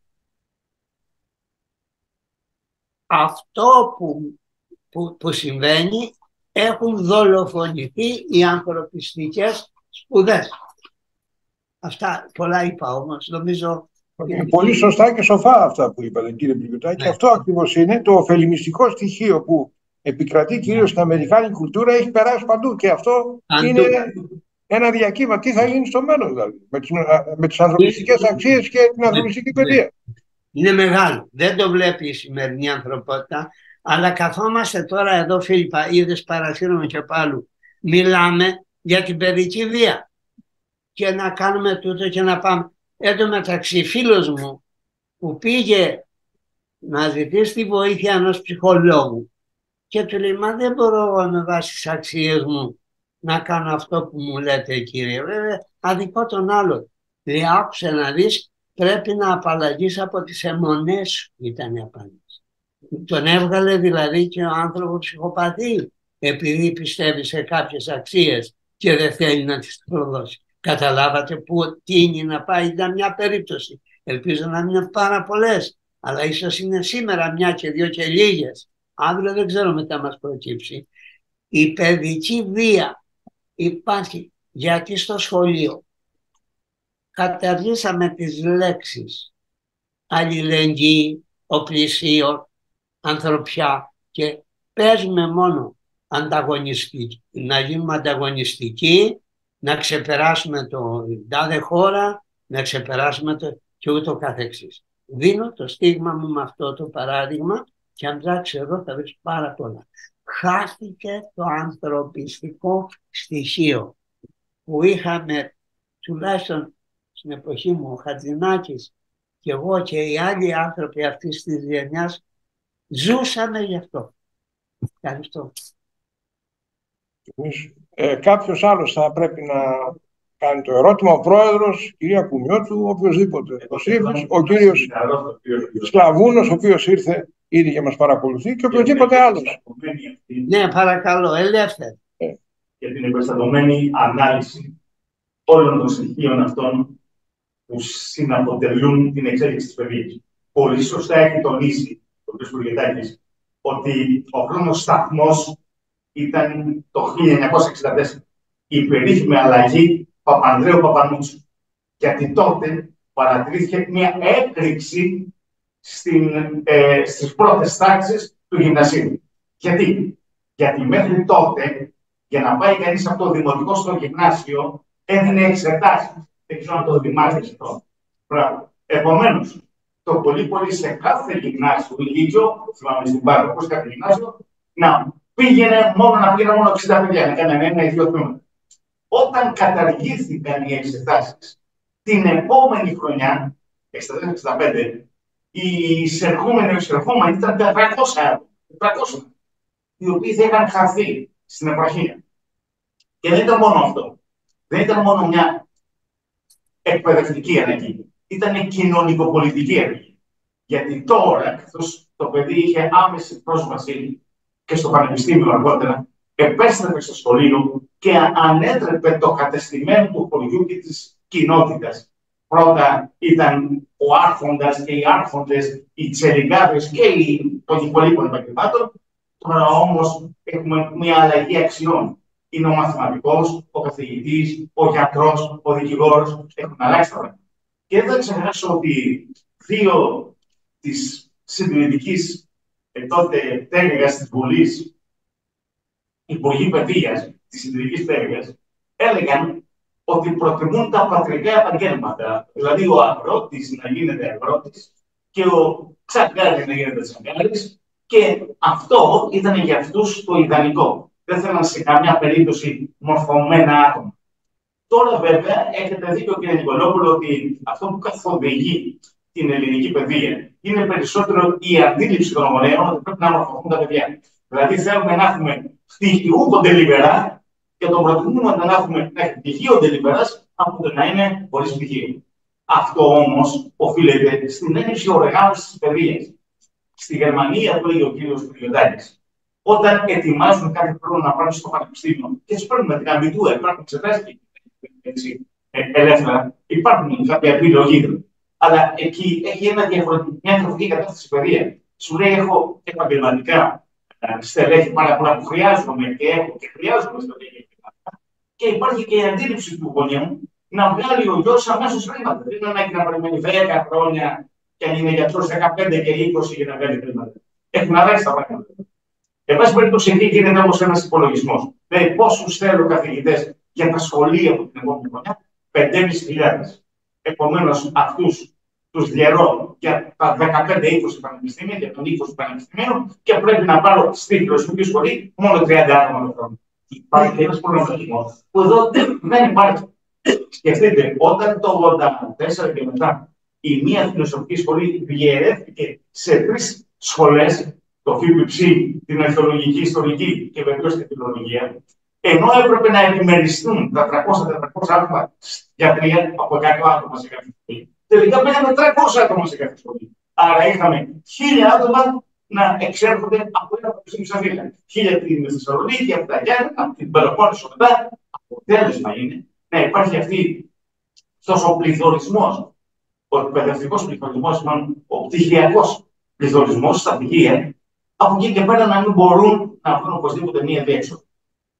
αυτό που συμβαίνει, έχουν δολοφονηθεί οι ανθρωπιστικές σπουδές. Αυτά πολλά είπα όμως, νομίζω. Είναι πολύ σωστά και σοφά αυτά που είπατε, κύριε Πληγιωτάκη. Ναι. Αυτό ακριβώς είναι το ωφελημιστικό στοιχείο που επικρατεί κυρίως στην αμερικάνικη κουλτούρα, έχει περάσει παντού και αυτό είναι ένα διακύμα. Τι θα γίνει στο μέλλον δηλαδή, με τις ανθρωπιστικές αξίες και την ανθρωπιστική παιδεία. Είναι μεγάλο. Δεν το βλέπει η σημερινή ανθρωπότητα. Αλλά καθόμαστε τώρα εδώ, Φίλιππα, είδες, παρασύρουμε και πάλι. Μιλάμε για την παιδική βία. Και να κάνουμε τούτο και να πάμε. Εν τω μεταξύ, φίλος μου που πήγε να ζητήσει τη βοήθεια ενός ψυχολόγου και του λέει, μα δεν μπορώ με βάση τις αξίες μου να κάνω αυτό που μου λέτε, κύριε. Βέβαια, αδικό τον άλλο. Λέει, άκουσε να δεις, πρέπει να απαλλαγείς από τις αιμονές σου, ήταν η απάντηση. Τον έβγαλε δηλαδή και ο άνθρωπος ψυχοπαθή, επειδή πιστεύει σε κάποιες αξίες και δεν θέλει να τις προδώσει. Καταλάβατε που τίνει να πάει, ήταν μια περίπτωση. Ελπίζω να μην είναι πάρα πολλές, αλλά ίσως είναι σήμερα μια και δύο και λίγες. Αύριο δεν ξέρω μετά μας προκύψει. Η παιδική βία υπάρχει γιατί στο σχολείο καταργήσαμε τις λέξεις αλληλεγγύη, οπλισίο, ανθρωπιά και παίζουμε μόνο ανταγωνιστική, να γίνουμε ανταγωνιστικοί, να ξεπεράσουμε το τάδε χώρα, να ξεπεράσουμε το και ούτω καθεξής. Δίνω το στίγμα μου με αυτό το παράδειγμα και αν ψάξεις εδώ θα βρεις πάρα πολλά. Χάθηκε το ανθρωπιστικό στοιχείο που είχαμε, τουλάχιστον στην εποχή μου, ο Χατζηνάκης και εγώ και οι άλλοι άνθρωποι αυτής της γενιάς ζούσαμε γι' αυτό. Ευχαριστώ. Κάποιος άλλος θα πρέπει να κάνει το ερώτημα, ο πρόεδρος, κυρία Κουμιώτου, οποιοσδήποτε. Ο κύριος Σκλαβούνος, ο οποίος ήρθε ήδη και μας παρακολουθεί και οποιοδήποτε άλλος. Ναι, παρακαλώ, ελεύθερα. Για την εμπεριστατωμένη ανάλυση όλων των στοιχείων αυτών που συναποτελούν την εξέλιξη της παιδείας. Πολύ σωστά έχει τονίσει ο κ. Πληγιωτάκης ότι ο χρόνος σταθμός ήταν το 1964. Η περίφημη αλλαγή Παπανδρέου Παπανούτσου. Γιατί τότε παρατηρήθηκε μια έκρηξη στις πρώτες τάξεις του γυμνασίου. Γιατί μέχρι τότε, για να πάει κανείς από το δημοτικό στο γυμνάσιο, έδινε εξετάσεις. Δεν ξέρω αν το θυμάστε αυτό. Επομένως, το πολύ σε κάθε γυμνάσιο, λύκειο, θυμάμαι στην Πάρκο, σε κάθε γυμνάσιο, να πήγαινε μόνο 60 παιδιά, να κάνει ένα ή δύο τμήματα. Όταν καταργήθηκαν οι εξετάσεις, την επόμενη χρονιά, 64-65, οι εισερχόμενοι ήταν 400, οι οποίοι θα είχαν χαθεί στην επαρχία. Και δεν ήταν μόνο αυτό. Δεν ήταν μόνο μια εκπαιδευτική ανεργία. Ήταν κοινωνικοπολιτική ανεργία. Γιατί τώρα, καθώς το παιδί είχε άμεση πρόσβαση και στο πανεπιστήμιο αργότερα, επέστρεφε στο σχολείο και ανέτρεπε το κατεστημένο του χωριού και της κοινότητας. Πρώτα ήταν ο άρχοντας και οι άρχοντες, οι τσελιγκάδες και των υπολείπων επαγγελμάτων. Τώρα όμως έχουμε μια αλλαγή αξιών. Είναι ο μαθηματικός, ο καθηγητής, ο γιατρός, ο δικηγόρος. Έχουν αλλάξει τα πράγματα. Και δεν θα ξεχάσω ότι δύο της συντηρητικής τότε τέγας της Βουλής, υπουργοί παιδείας της συντηρητικής τέγας, έλεγαν ότι προτιμούν τα πατρικά επαγγέλματα. Δηλαδή ο αγρότης να γίνεται αγρότης και ο τσαγκάρης να γίνεται τσαγκάρης, και αυτό ήταν για αυτούς το ιδανικό. Δεν θέλαν σε καμιά περίπτωση μορφωμένα άτομα. Τώρα, βέβαια, έχετε δίκιο, κύριε Νικολόπουλο, ότι αυτό που καθοδηγεί την ελληνική παιδεία είναι περισσότερο η αντίληψη των γονέων ότι πρέπει να μορφωθούν τα παιδιά. Δηλαδή, θέλουμε να έχουμε πτυχίου κοντελιβερά και τον προτιμούμε να έχουμε πτυχίο κοντελιβερά από το να είναι χωρίς πτυχίο. Αυτό όμως οφείλεται στην έλλειψη οργάνωσης της παιδείας. Στη Γερμανία, το έλεγε ο κύριος Πριοντάκης, όταν ετοιμάζουν κάθε χρόνο να πάνε στο πανεπιστήμιο και του παίρνουν την αμυντούα, υπάρχουν εξετάσεις ελεύθερα, υπάρχουν κάποια επιλογή. Αλλά εκεί έχει μια διαφορετική κατάσταση παιδεία. Σου λέει: έχω επαγγελματικά στελέχη πάρα πολλά που χρειάζομαι και έχω και χρειάζομαι στελέχη. Και υπάρχει και η αντίληψη του γονιού να βγάλει ο γιος αμέσως χρήματα. Δεν είναι ανάγκη να περιμένει 10 χρόνια και αν είναι γιατρός 15 και 20 για να βγάλει χρήματα. Έχουν αλλάξει τα πράγματα. Εν πάση περιπτώσει, εκεί γίνεται όμως ένας υπολογισμός. Δηλαδή, πόσους θέλω καθηγητές για τα σχολεία από την επόμενη χρονιά? 5.500. Επομένως, αυτούς τους διαιρώ για τα 15-20 πανεπιστήμια, για τον 20 πανεπιστημίων, και πρέπει να πάρω στη φιλοσοφική σχολή μόνο 30 άτομα το χρόνο. Υπάρχει ένας προβληματισμός που εδώ δεν υπάρχει. Σκεφτείτε, όταν το 1984 και μετά η μία φιλοσοφική σχολή διαιρέθηκε σε 3 σχολές, το ΦΠΨ, την αρχαιολογική, ιστορική και βεβαίως την φιλολογία, ενώ έπρεπε να επιμεριστούν τα 300-400 άτομα γιατρία από 100 άτομα σε κάθε σχολή, τελικά πήγαμε 300 άτομα σε κάθε σχολή. Άρα είχαμε 1.000 άτομα να εξέρχονται από ένα πανεπιστήμιο στην Αθήνα. 1.000 στην Θεσσαλονίκη, από τα Γιάννενα, από την Πελοπόννησο μετά. Αποτέλεσμα είναι να υπάρχει αυτός ο πληθωρισμός, ο εκπαιδευτικός πληθωρισμός, ο πτυχιακός πληθωρισμός στα πτυχία, από εκεί και πέρα να μην μπορούν να βρουν οπωσδήποτε μία διέξοδο.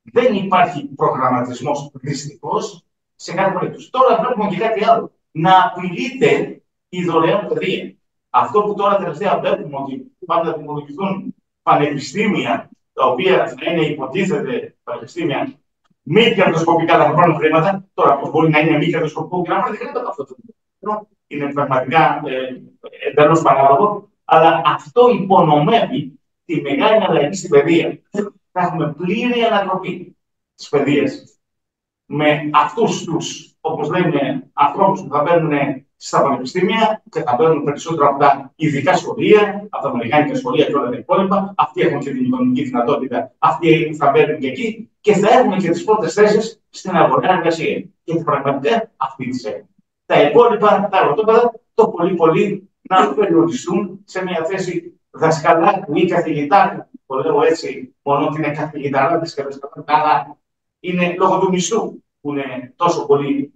Δεν υπάρχει προγραμματισμός δυστυχώς σε κάθε περίπτωση. Τώρα βλέπουμε και κάτι άλλο. Να απειλείται η δωρεάν παιδεία. Αυτό που τώρα τελευταία βλέπουμε ότι πάντα δημιουργηθούν πανεπιστήμια, τα οποία θα είναι υποτίθεται πανεπιστήμια μη κερδοσκοπικά, θα πάρουν χρήματα. Τώρα, πώς μπορεί να είναι μη κερδοσκοπικό και να πάρει χρήματα αυτό το πράγμα? Είναι πραγματικά εντελώς παράλογο, αλλά αυτό υπονομεύει τη μεγάλη αλλαγή στην παιδεία. Θα έχουμε πλήρη ανατροπή της παιδείας. Με αυτούς τους, όπως λένε, ανθρώπους που θα μπαίνουν στα πανεπιστήμια και θα μπαίνουν περισσότερο από τα ειδικά σχολεία, από τα αμερικάνικα σχολεία και όλα τα υπόλοιπα. Αυτοί έχουν και την οικονομική δυνατότητα, αυτοί θα μπαίνουν και εκεί και θα έχουν και τις πρώτες θέσεις στην αγορά εργασία. Γιατί πραγματικά αυτοί τις έχουν. Τα υπόλοιπα, τα αγροτόπεδα, το πολύ να περιοριστούν σε μια θέση δασκαλάκου ή καθηγητάκου. Το λέω έτσι, μόνο ότι είναι καθηγηταράδες και δασκαλάκου, αλλά είναι λόγω του μισθού που είναι τόσο πολύ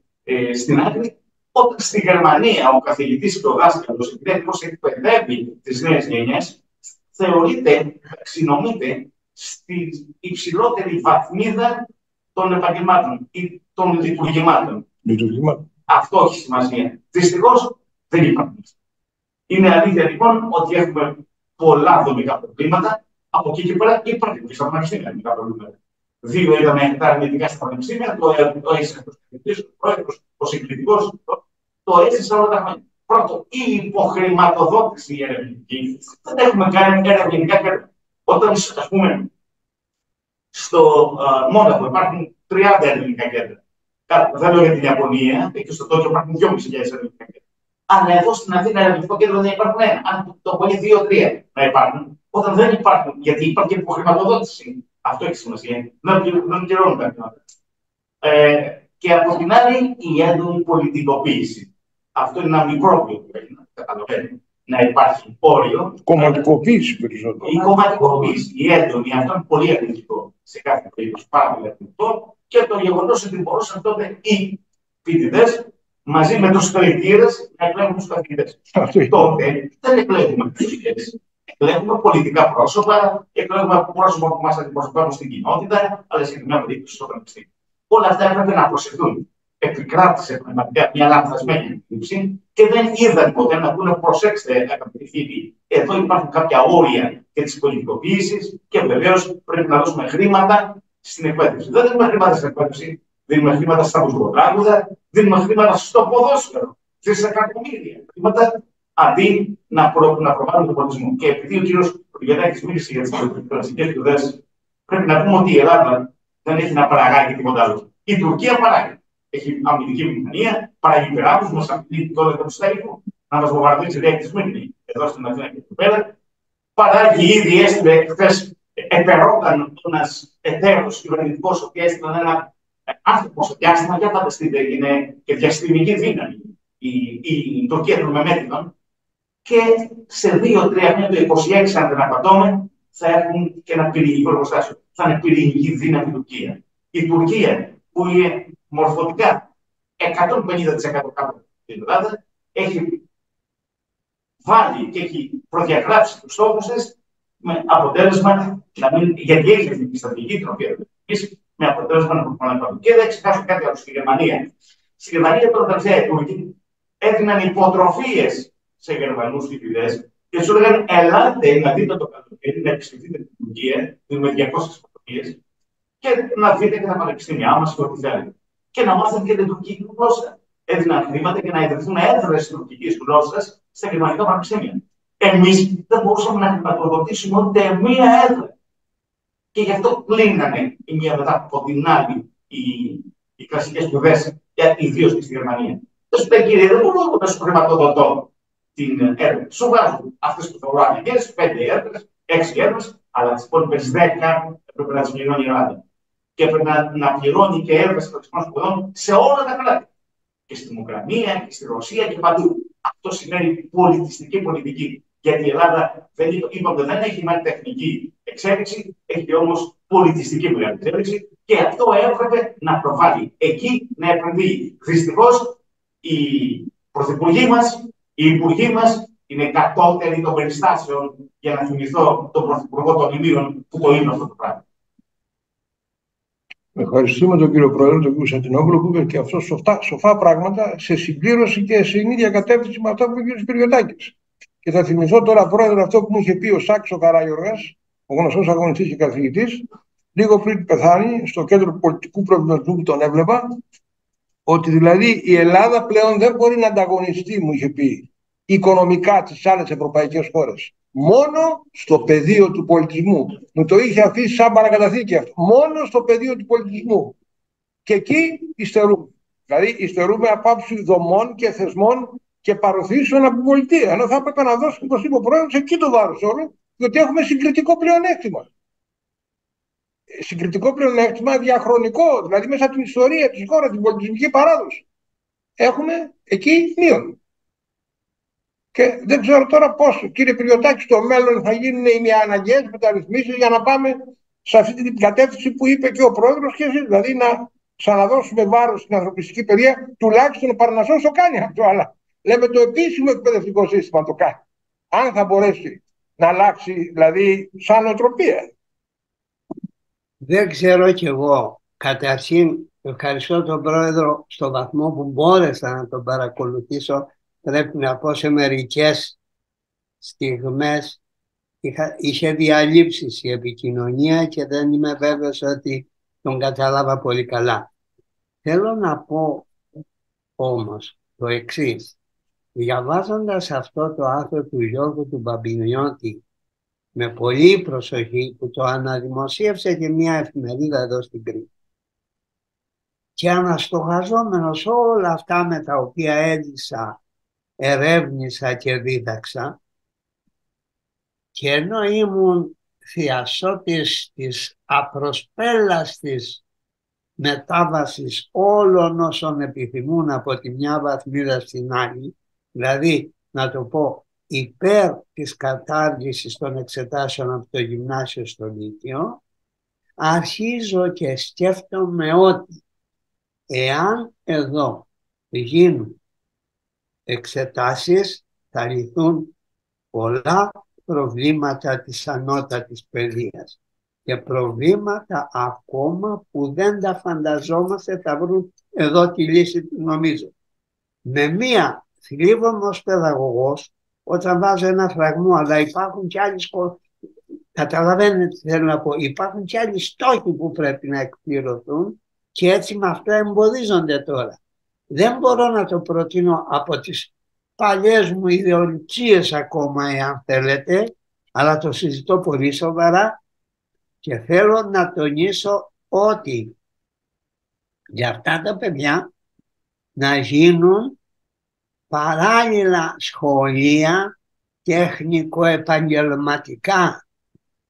στην άκρη. Όταν στη Γερμανία ο καθηγητής και ο δάσκαλος, επειδή πώς εκπαιδεύει τις νέες γενιές, θεωρείται, αξινομείται στη υψηλότερη βαθμίδα των επαγγελμάτων ή των λειτουργημάτων. Αυτό έχει σημασία. Δυστυχώς δεν υπάρχουν. Είναι αλήθεια λοιπόν ότι έχουμε πολλά δομικά προβλήματα. Από εκεί και πέρα υπάρχουν και στα πανεπιστήμια δομικά προβλήματα. 2 ήταν τα αρνητικά στα πανεπιστήμια, το έζησε ο καθηγητής, ο πρόεδρος, ο συγκριτικός, το έζησε όλα τα χρόνια. Πρώτο, η υποχρηματοδότηση ερευνητική. Δεν έχουμε κάνει ερευνητικά κέντρα. Όταν, ας πούμε, στο Μόναχο υπάρχουν 30 ερευνητικά κέντρα. Δεν λέω για την Ιαπωνία, και στο Τόκιο υπάρχουν 2.500 ερευνητικά κέντρα. Αλλά εδώ στην Αθήνα ερευνητικό κέντρο δεν υπάρχουν ένα. Αν το πολύ 2-3 να υπάρχουν, όταν δεν υπάρχουν, γιατί υπάρχει και υποχρηματοδότηση. Αυτό έχει σημασία. Δεν πληρώνουν τα χρήματα. Και από την άλλη, η έντονη πολιτικοποίηση. Αυτό είναι ένα μικρόβιο που πρέπει να καταλαβαίνει. Να υπάρχει όριο. Κομματικοποίηση περισσότερο. Η κομματικοποίηση, η έντονη, αυτό είναι πολύ αρνητικό σε κάθε περίπτωση. Πάρα πολύ αρνητικό. Και το γεγονός ότι μπορούσαν τότε οι φοιτητές μαζί με τους κλητήρες να εκλέγουν τους καθηγητές. Τότε δεν εκλέγουμε φοιτητές. Εκλέγουμε πολιτικά πρόσωπα, εκλέγουμε πρόσωπα που μας αντιπροσωπεύουν στην κοινότητα, αλλά συγκεκριμένα περίπτωση στο πανεπιστήμιο. Όλα αυτά έπρεπε να προσεχθούν. Επικράτησε πραγματικά μια λανθασμένη αντίληψη και δεν είδαν ποτέ να πούνε: προσέξτε, αγαπητοί φίλοι, εδώ υπάρχουν κάποια όρια για τη πολιτικοποίηση και βεβαίως πρέπει να δώσουμε χρήματα στην εκπαίδευση. Δεν δίνουμε χρήματα στην εκπαίδευση, δίνουμε χρήματα στα μουσικοτράγουδα, δίνουμε χρήματα στο ποδόσφαιρο, δισεκατομμύρια χρήματα, αντί να προβάλλουμε τον πολιτισμό. Και επειδή ο κύριος Γεράκης μίλησε για τις πολιτικές σπουδές, πρέπει να πούμε ότι η Ελλάδα δεν έχει να παραγάγει τίποτα άλλο. Η Τουρκία παράγει. Έχει αμυντική μηχανία, παράγει πυράβλους, μας απειλεί τώρα το στέλεχο, να μας βομβαρδίσει λέει τη Σμύρνη, εδώ στην Αθήνα και εδώ πέρα. Παράγει ήδη, έστειλε χθες, επερόταν ένας εταίρος κυβερνητικός, ο οποίος έστειλε ένα άνθρωπο στο διάστημα, για φανταστείτε, είναι και διαστημική δύναμη η Τουρκία των Μεμέτιδων. Και σε 2-3 χρόνια, το 26, αν δεν απατώμε, θα έχουν και ένα πυρηνικό εργοστάσιο. Θα είναι πυρηνική δύναμη η Τουρκία. Η Τουρκία, που είναι μορφωτικά 150% κάτω από την Ελλάδα, έχει βάλει και έχει προδιαγράψει τους στόχους της με αποτέλεσμα να μην. Γιατί έχει αυτή τη στρατηγική, την οποία δεν έχει, με αποτέλεσμα να προχωράμε. Και δεν ξεχάσω κάτι άλλο στη Γερμανία. Στη Γερμανία, τώρα τελευταία οι Τούρκοι έδιναν υποτροφίες σε Γερμανούς φοιτητές και τους έλεγαν: ελάτε να δείτε το καλοκαίρι, να επισκεφτείτε την Τουρκία, δίνουμε 200 υποτροφίες, και να δείτε και τα πανεπιστήμια μας και ό,τι θέλετε. Και να μάθετε και την τουρκική γλώσσα. Έδιναν χρήματα για να ιδρυθούν έδρες τουρκικής γλώσσας στα γερμανικά πανεπιστήμια. Εμείς δεν μπορούσαμε να χρηματοδοτήσουμε ούτε μία έδρα. Και γι' αυτό κλείνανε η μία μετά από την άλλη οι κλασικές σπουδές, ιδίως στη Γερμανία. Δεν σου λέει: κύριε, δεν μπορώ να σου χρηματοδοτώ την έδρα. Σου βάζουν αυτές που θεωρώ αναγκαίες, 5 έδρες, 6 έδρες, αλλά τις υπόλοιπες 10 έπρεπε να τις πληρώνει η Ελλάδα. Και έπρεπε να πληρώνει και έδρες κρατικών σπουδών σε όλα τα κράτη. Και στην Ουκρανία και στη Ρωσία και παντού. Αυτό σημαίνει πολιτιστική πολιτική. Γιατί η Ελλάδα δεν έχει μόνο τεχνική εξέλιξη, έχει όμως πολιτιστική μεγάλη εξέλιξη και αυτό έπρεπε να προβάλλει εκεί, να επενδύει. Δυστυχώς, οι πρωθυπουργοί μας, οι υπουργοί μας είναι κατώτεροι των περιστάσεων, για να θυμηθώ τον πρωθυπουργό των Ιμήρων που το είναι αυτό το πράγμα. Ευχαριστούμε τον κύριο Πρόεδρο, τον κύριο Σατινόπουλο, που είπε και αυτό σοφά πράγματα σε συμπλήρωση και σε ίδια κατεύθυνση με αυτά που είπε ο κύριος Πυριωτάκης. Και θα θυμηθώ τώρα, Πρόεδρε, αυτό που μου είχε πει ο Σάξο Καράγιοργας, ο γνωστός αγωνιστής και καθηγητής, λίγο πριν πεθάνει, στο κέντρο πολιτικού προβληματισμού που τον έβλεπα, ότι δηλαδή η Ελλάδα πλέον δεν μπορεί να ανταγωνιστεί, μου είχε πει, οικονομικά τις άλλες ευρωπαϊκές χώρες. Μόνο στο πεδίο του πολιτισμού. Μου το είχε αφήσει σαν παρακαταθήκη αυτό. Μόνο στο πεδίο του πολιτισμού. Και εκεί υστερούμε. Δηλαδή υστερούμε από άψη δομών και θεσμών και παροθήσεων από την πολιτεία. Ενώ θα έπρεπε να δώσουμε, όπως είπε ο Πρόεδρος, εκεί το βάρος όλο, διότι έχουμε συγκριτικό πλεονέκτημα. Συγκριτικό πλεονέκτημα διαχρονικό, δηλαδή μέσα από την ιστορία της χώρας, την πολιτισμική παράδοση. Έχουμε εκεί μείον. Και δεν ξέρω τώρα πώς, κύριε Πυριωτάκη, στο μέλλον θα γίνουν οι αναγκαίες μεταρρυθμίσεις για να πάμε σε αυτή την κατεύθυνση που είπε και ο Πρόεδρος και εσείς. Δηλαδή να ξαναδώσουμε βάρος στην ανθρωπιστική παιδεία, τουλάχιστον ο Παρνασσός το κάνει αυτό. Αλλά λέμε το επίσημο εκπαιδευτικό σύστημα το κάνει. Αν θα μπορέσει να αλλάξει, δηλαδή, σαν νοοτροπία. Δεν ξέρω κι εγώ. Καταρχήν, ευχαριστώ τον Πρόεδρο στο βαθμό που μπόρεσα να τον παρακολουθήσω. Πρέπει να πω σε μερικές στιγμές είχε διαλείψεις η επικοινωνία και δεν είμαι βέβαιος ότι τον κατάλαβα πολύ καλά. Θέλω να πω όμως το εξής. Διαβάζοντας αυτό το άρθρο του Γιώργου του Μπαμπινιώτη με πολύ προσοχή, που το αναδημοσίευσε και μια εφημερίδα εδώ στην Κρήτη, και αναστοχαζόμενος όλα αυτά με τα οποία έζησα, ερεύνησα και δίδαξα, και ενώ ήμουν θειασότης της απροσπέλαστης μετάβασης όλων όσων επιθυμούν από τη μια βαθμίδα στην άλλη, δηλαδή να το πω υπέρ της κατάργησης των εξετάσεων από το γυμνάσιο στο λύκειο, αρχίζω και σκέφτομαι ότι εάν εδώ γίνουν εξετάσεις θα λυθούν πολλά προβλήματα της ανώτατης παιδείας και προβλήματα ακόμα που δεν τα φανταζόμαστε θα βρουν εδώ τη λύση του, νομίζω. Με μία θλίβομαι ως παιδαγωγός όταν βάζω ένα φραγμό, αλλά υπάρχουν και άλλοι καταλαβαίνετε τι θέλω να πω, υπάρχουν και άλλοι στόχοι που πρέπει να εκπληρωθούν και έτσι με αυτά εμποδίζονται τώρα. Δεν μπορώ να το προτείνω από τις παλιές μου ιδεολειψίες ακόμα, εάν θέλετε, αλλά το συζητώ πολύ σοβαρά και θέλω να τονίσω ότι για αυτά τα παιδιά να γίνουν παράλληλα σχολεία τεχνικο-επαγγελματικά,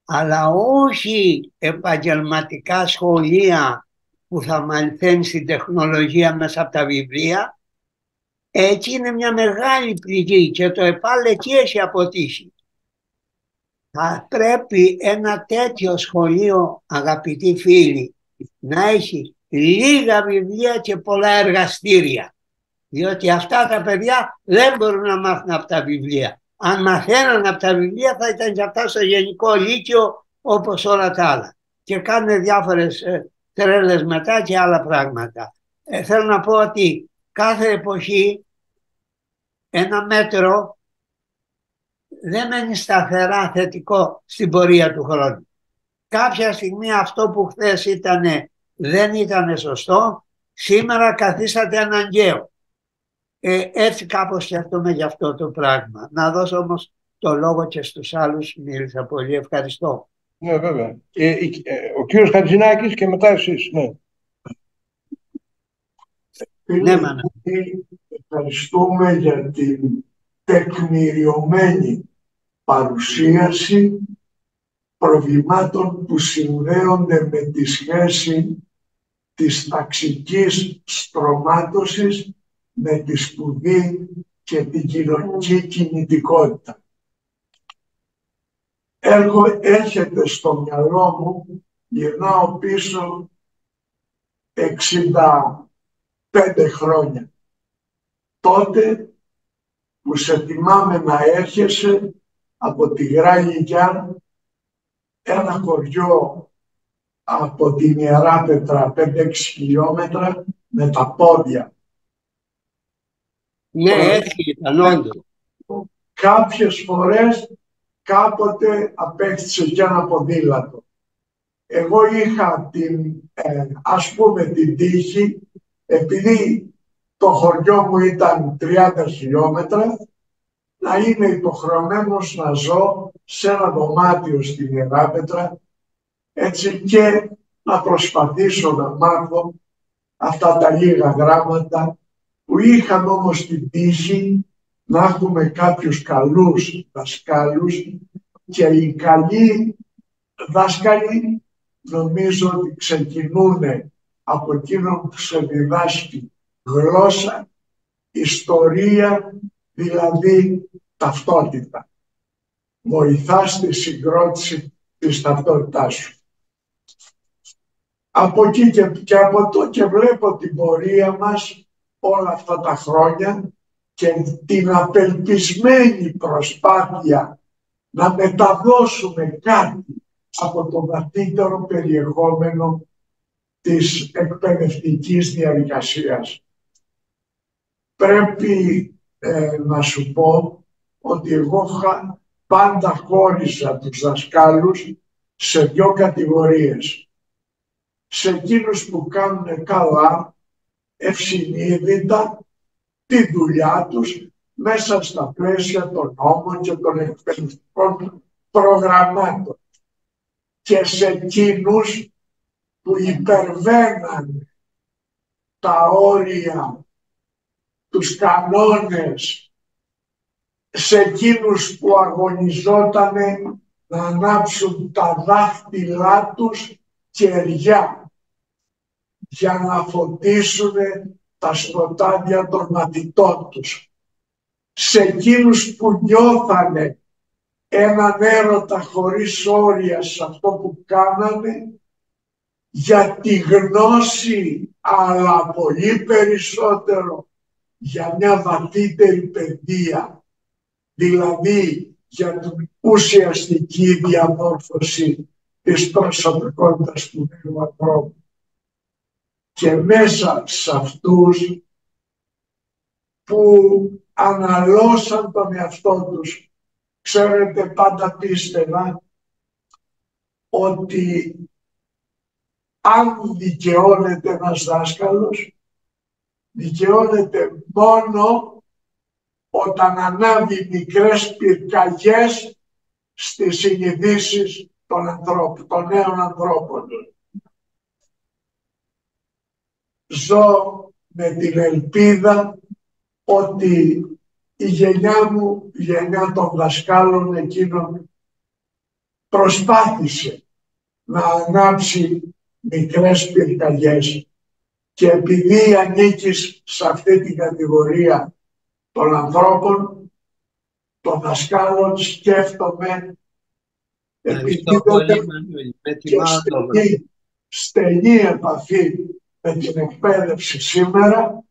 αλλά όχι επαγγελματικά σχολεία που θα μαθαίνει στην τεχνολογία μέσα από τα βιβλία. Έτσι είναι μια μεγάλη πληγή και το ΕΠΑΛ εκεί έχει αποτύχει. Θα πρέπει ένα τέτοιο σχολείο, αγαπητοί φίλοι, να έχει λίγα βιβλία και πολλά εργαστήρια. Διότι αυτά τα παιδιά δεν μπορούν να μάθουν από τα βιβλία. Αν μαθαίναν από τα βιβλία θα ήταν και αυτά στο γενικό λύκειο όπως όλα τα άλλα. Και κάνουν διάφορες τρέλες μετά και άλλα πράγματα. Θέλω να πω ότι κάθε εποχή ένα μέτρο δεν μένει σταθερά θετικό στην πορεία του χρόνου. Κάποια στιγμή αυτό που χθες δεν ήταν σωστό, σήμερα καθίσατε αναγκαίο. Έτσι κάπως σκέφτομαι για αυτό το πράγμα. Να δώσω όμως το λόγο και στους άλλους. Μίλησα πολύ, ευχαριστώ. Ναι, βέβαια. Ο κύριος Χατζηνάκης και μετά εσείς. Ναι. Ευχαριστούμε για την τεκμηριωμένη παρουσίαση προβλημάτων που συνδέονται με τη σχέση της ταξικής στρωμάτωσης με τη σπουδή και την κοινωνική κινητικότητα. Έρχεται στο μυαλό μου, γυρνάω πίσω 65 χρόνια. Τότε που σε θυμάμαι να έρχεσαι από τη Γράγικιά, ένα χωριό από την Ιερά Πέτρα, 5-6 χιλιόμετρα, με τα πόδια. Ναι, έτσι ήταν όντως. Κάποιες φορές, κάποτε απέκτησε και ένα ποδήλατο. Εγώ είχα την τύχη, επειδή το χωριό μου ήταν 30 χιλιόμετρα, να είμαι υποχρεωμένος να ζω σε ένα δωμάτιο στην Ιεράπετρα, έτσι και να προσπαθήσω να μάθω αυτά τα λίγα γράμματα που είχαμε όμως την τύχη να έχουμε κάποιους καλούς δασκάλους και οι καλοί δάσκαλοι νομίζω ότι ξεκινούν από εκείνον που σε διδάσκει γλώσσα, ιστορία, δηλαδή ταυτότητα. Βοηθά στη συγκρότηση της ταυτότητάς σου. Από εκεί και από το και βλέπω την πορεία μας όλα αυτά τα χρόνια και την απελπισμένη προσπάθεια να μεταδώσουμε κάτι από το βαθύτερο περιεχόμενο της εκπαιδευτικής διαδικασίας. Πρέπει να σου πω ότι εγώ πάντα χώριζα τους δασκάλους σε 2 κατηγορίες. Σε εκείνους που κάνουν καλά, ευσυνείδητα, τη δουλειά τους μέσα στα πλαίσια των νόμων και των εκπαιδευτικών προγραμμάτων. Και σε εκείνους που υπερβαίναν τα όρια, τους κανόνες, σε εκείνους που αγωνιζότανε να ανάψουν τα δάχτυλά τους κεριά. για να φωτίσουν τα σκοτάδια των μαθητών τους. Σε εκείνους που νιώθανε έναν έρωτα χωρίς όρια σε αυτό που κάνανε, για τη γνώση, αλλά πολύ περισσότερο για μια βαθύτερη παιδεία, δηλαδή για την ουσιαστική διαμόρφωση της προσωπικότητας του νέου ανθρώπου. Και μέσα σε αυτούς που αναλώσαν τον εαυτό τους, ξέρετε, πάντα πίστευα ότι αν δικαιώνεται ένας δάσκαλος, δικαιώνεται μόνο όταν ανάβει μικρές πυρκαγιές στις συνειδήσεις των ανθρώπων, των νέων ανθρώπων. Ζω με την ελπίδα ότι η γενιά μου, η γενιά των δασκάλων εκείνων, προσπάθησε να ανάψει μικρές πυρκαγιές, και επειδή ανήκεις σε αυτή την κατηγορία των ανθρώπων, των δασκάλων, σκέφτομαι, επειδή και στενή επαφή με την εκπαίδευση σήμερα,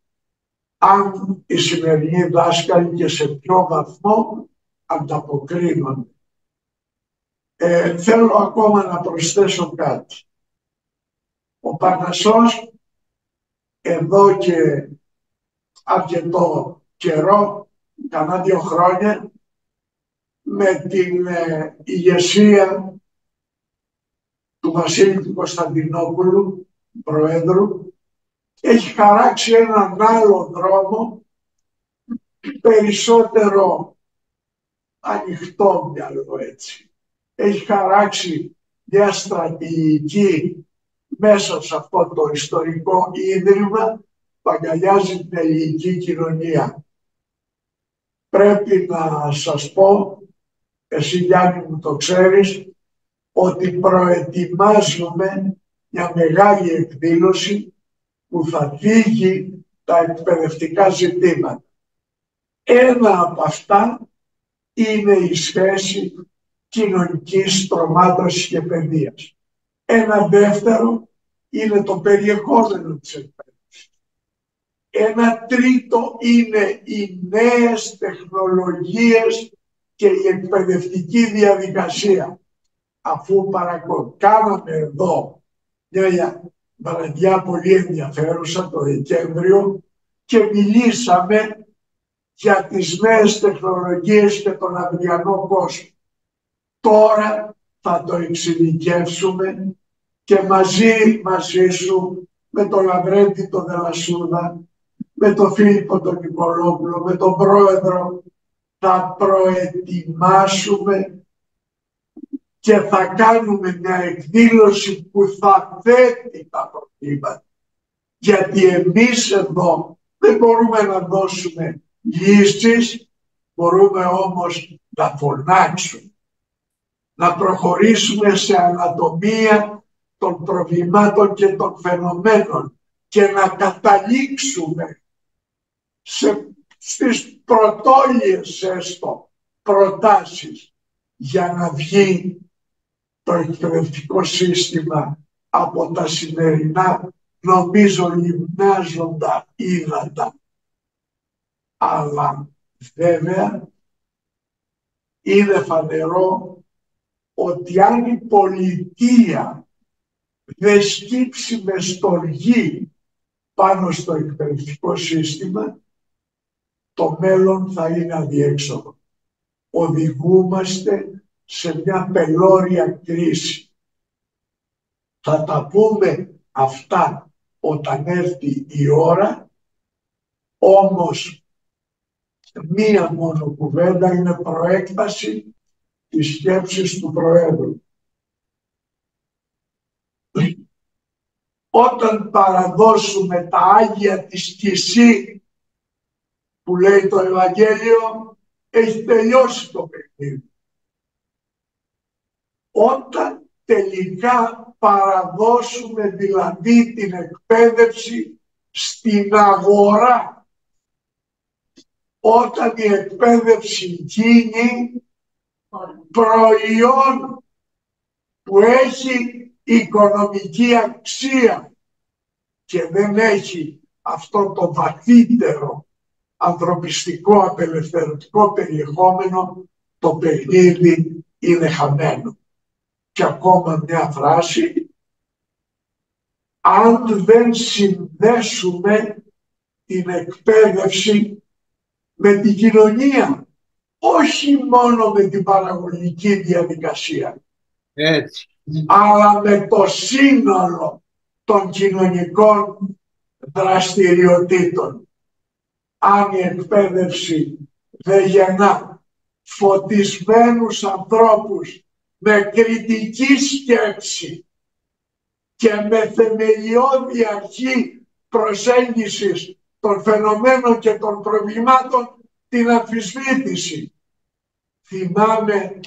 αν οι σημερινοί δάσκαλοι και σε ποιο βαθμό ανταποκρίνονται. Θέλω ακόμα να προσθέσω κάτι. Ο Παρνασσός εδώ και αρκετό καιρό, κανένα 2 χρόνια, με την ηγεσία του Βασίλη του Κωνσταντινόπουλου, Προέδρου, έχει χαράξει έναν άλλο δρόμο, περισσότερο ανοιχτό μυαλό, έτσι. Έχει χαράξει μια στρατηγική μέσα σε αυτό το ιστορικό ίδρυμα που αγκαλιάζει την ελληνική κοινωνία. Πρέπει να σας πω, εσύ Γιάννη μου το ξέρεις, ότι προετοιμάζουμε μια μεγάλη εκδήλωση που θα θίγει τα εκπαιδευτικά ζητήματα. Ένα από αυτά είναι η σχέση κοινωνικής στρωμάτωσης και παιδείας. Ένα δεύτερο είναι το περιεχόμενο της εκπαίδευσης. Ένα τρίτο είναι οι νέες τεχνολογίες και η εκπαιδευτική διαδικασία. Αφού κάναμε εδώ μια βραδιά πολύ ενδιαφέρουσα το Δεκέμβριο και μιλήσαμε για τις νέες τεχνολογίες και τον αυριανό κόσμο. Τώρα θα το εξειδικεύσουμε και μαζί σου, με τον Λαβρέντη τον Δελασσούδα, με τον Φίλιππο τον Νικολόπουλο, με τον Πρόεδρο, θα προετοιμάσουμε και θα κάνουμε μια εκδήλωση που θα θέτει τα προβλήματα. Γιατί εμείς εδώ δεν μπορούμε να δώσουμε λύσεις, μπορούμε όμως να φωνάξουμε, να προχωρήσουμε σε ανατομία των προβλημάτων και των φαινομένων και να καταλήξουμε στις πρωτόλιες έστω προτάσεις για να βγει το εκπαιδευτικό σύστημα από τα σημερινά, νομίζω, λιμνάζοντα ύδατα. Αλλά βέβαια είναι φανερό ότι αν η πολιτεία δεν σκύψει με στοργή πάνω στο εκπαιδευτικό σύστημα, το μέλλον θα είναι αδιέξοδο. Οδηγούμαστε σε μια πελώρια κρίση. Θα τα πούμε αυτά όταν έρθει η ώρα, όμως μία μόνο κουβέντα είναι προέκταση της σκέψης του Προέδρου. Όταν παραδώσουμε τα Άγια της Κισή, που λέει το Ευαγγέλιο, έχει τελειώσει το παιχνίδι. Όταν τελικά παραδώσουμε δηλαδή την εκπαίδευση στην αγορά. Όταν η εκπαίδευση γίνει προϊόν που έχει οικονομική αξία και δεν έχει αυτό το βαθύτερο ανθρωπιστικό απελευθερωτικό περιεχόμενο, το παιχνίδι είναι χαμένο. Και ακόμα μια φράση: αν δεν συνδέσουμε την εκπαίδευση με την κοινωνία, όχι μόνο με την παραγωγική διαδικασία, Έτσι. αλλά με το σύνολο των κοινωνικών δραστηριοτήτων. Αν η εκπαίδευση δεν γεννά φωτισμένους ανθρώπους με κριτική σκέψη και με θεμελιώδη αρχή προσέγγισης των φαινομένων και των προβλημάτων, την αμφισβήτηση. Θυμάμαι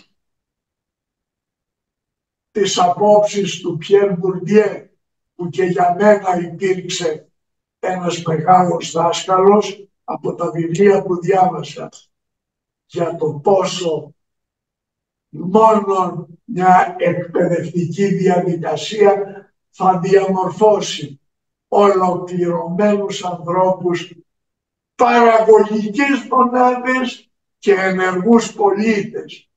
τις απόψεις του Πιέρ Μπουρντιέ, που και για μένα υπήρξε ένας μεγάλος δάσκαλος, από τα βιβλία που διάβασα, για το πόσο μόνο μια εκπαιδευτική διαδικασία θα διαμορφώσει ολοκληρωμένους ανθρώπους, παραγωγικές μονάδες και ενεργούς πολίτες.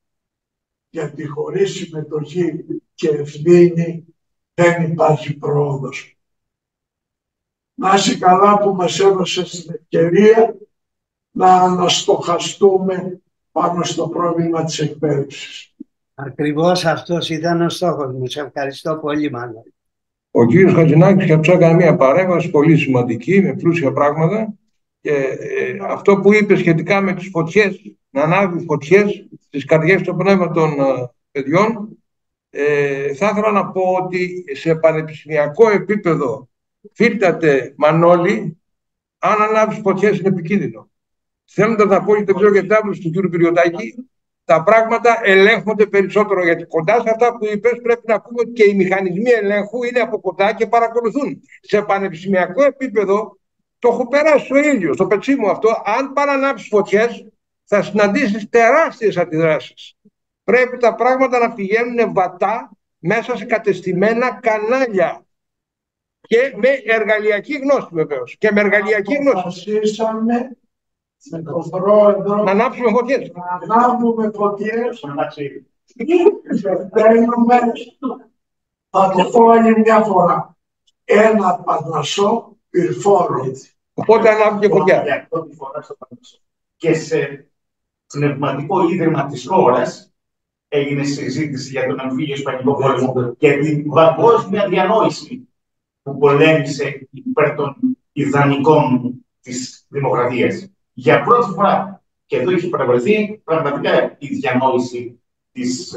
Γιατί χωρίς συμμετοχή και ευθύνη δεν υπάρχει πρόοδος. Να είσαι καλά που μας έδωσε την ευκαιρία να αναστοχαστούμε πάνω στο πρόβλημα της εκπαίδευσης. Ακριβώς αυτός ήταν ο στόχος μου. Σε ευχαριστώ πολύ, Μάνο. Ο κύριος Χατζηνάκης και αυτό έκανε μια παρέμβαση πολύ σημαντική, με πλούσια πράγματα. Και αυτό που είπε σχετικά με τις φωτιές, να ανάβει φωτιές στις καρδιές των πνεύματων των παιδιών, θα ήθελα να πω ότι σε πανεπιστημιακό επίπεδο, φίλτατε Μανώλη, αν ανάβεις φωτιές είναι επικίνδυνο. Θέλοντας να πω, δεν ξέρω γιατί τάβλος του κύριου Πυριωτάκη, τα πράγματα ελέγχονται περισσότερο. Γιατί κοντά σε αυτά που είπες, πρέπει να πούμε ότι και οι μηχανισμοί ελέγχου είναι από κοντά και παρακολουθούν. Σε πανεπιστημιακό επίπεδο, το έχω περάσει στο ήλιο, στο πετσί μου αυτό. Αν παρανάψεις φωτιές, θα συναντήσεις τεράστιες αντιδράσεις. Πρέπει τα πράγματα να πηγαίνουν βατά μέσα σε κατεστημένα κανάλια. Και με εργαλειακή γνώση, βεβαίως. Και με εργαλειακή γνώση. Αποφασίσαμε με τον πρόεδρο να ανάψουμε φωτιές. Να ανάβουμε φωτιές. Θέλουμε, θα το πω άλλη μια φορά, ένα Παρνασσό πυρφόρο. Οπότε ανάβει και φωτιά. Και σε πνευματικό ίδρυμα της χώρας έγινε συζήτηση για τον εμφύλιο Ισπανικό πόλεμο και την παγκόσμια διανόηση που πολέμησε υπέρ των ιδανικών της δημοκρατίας. Για πρώτη φορά, και εδώ έχει παραβρεθεί πραγματικά η διανόηση της...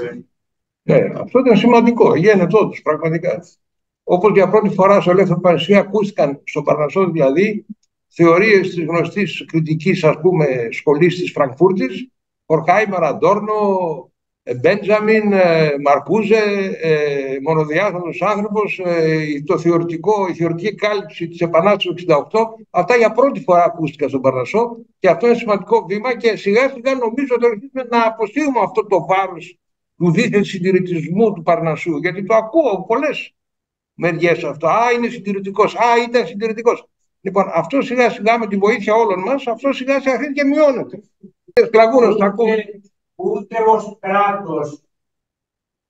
Ναι, αυτό ήταν σημαντικό, γένετό τους πραγματικά. Όπως για πρώτη φορά στο Ελεύθερο Πανεπιστήμιο ακούστηκαν στο Παρνασσό δηλαδή θεωρίες της γνωστής κριτικής, ας πούμε, σχολής της Φραγκφούρτης, Χορχάιμερ, Αντόρνο, Μπέντζαμιν, Μαρκούζε, μονοδιάστατος άνθρωπος, η θεωρητική κάλυψη της Επανάστασης του 1968. Αυτά για πρώτη φορά ακούστηκαν στον Παρνασσό και αυτό είναι σημαντικό βήμα και σιγά σιγά νομίζω ότι αρχίζουμε να αποσύρουμε αυτό το βάρος του δίθεν συντηρητισμού του Παρνασσού, γιατί το ακούω από πολλές μεριές αυτό. Α, είναι συντηρητικός, α, ήταν συντηρητικός. Λοιπόν, αυτό σιγά σιγά με τη βοήθεια όλων μας, αυτό σιγά σιγά αρχίζει και μειώνεται. Ούτε ως κράτος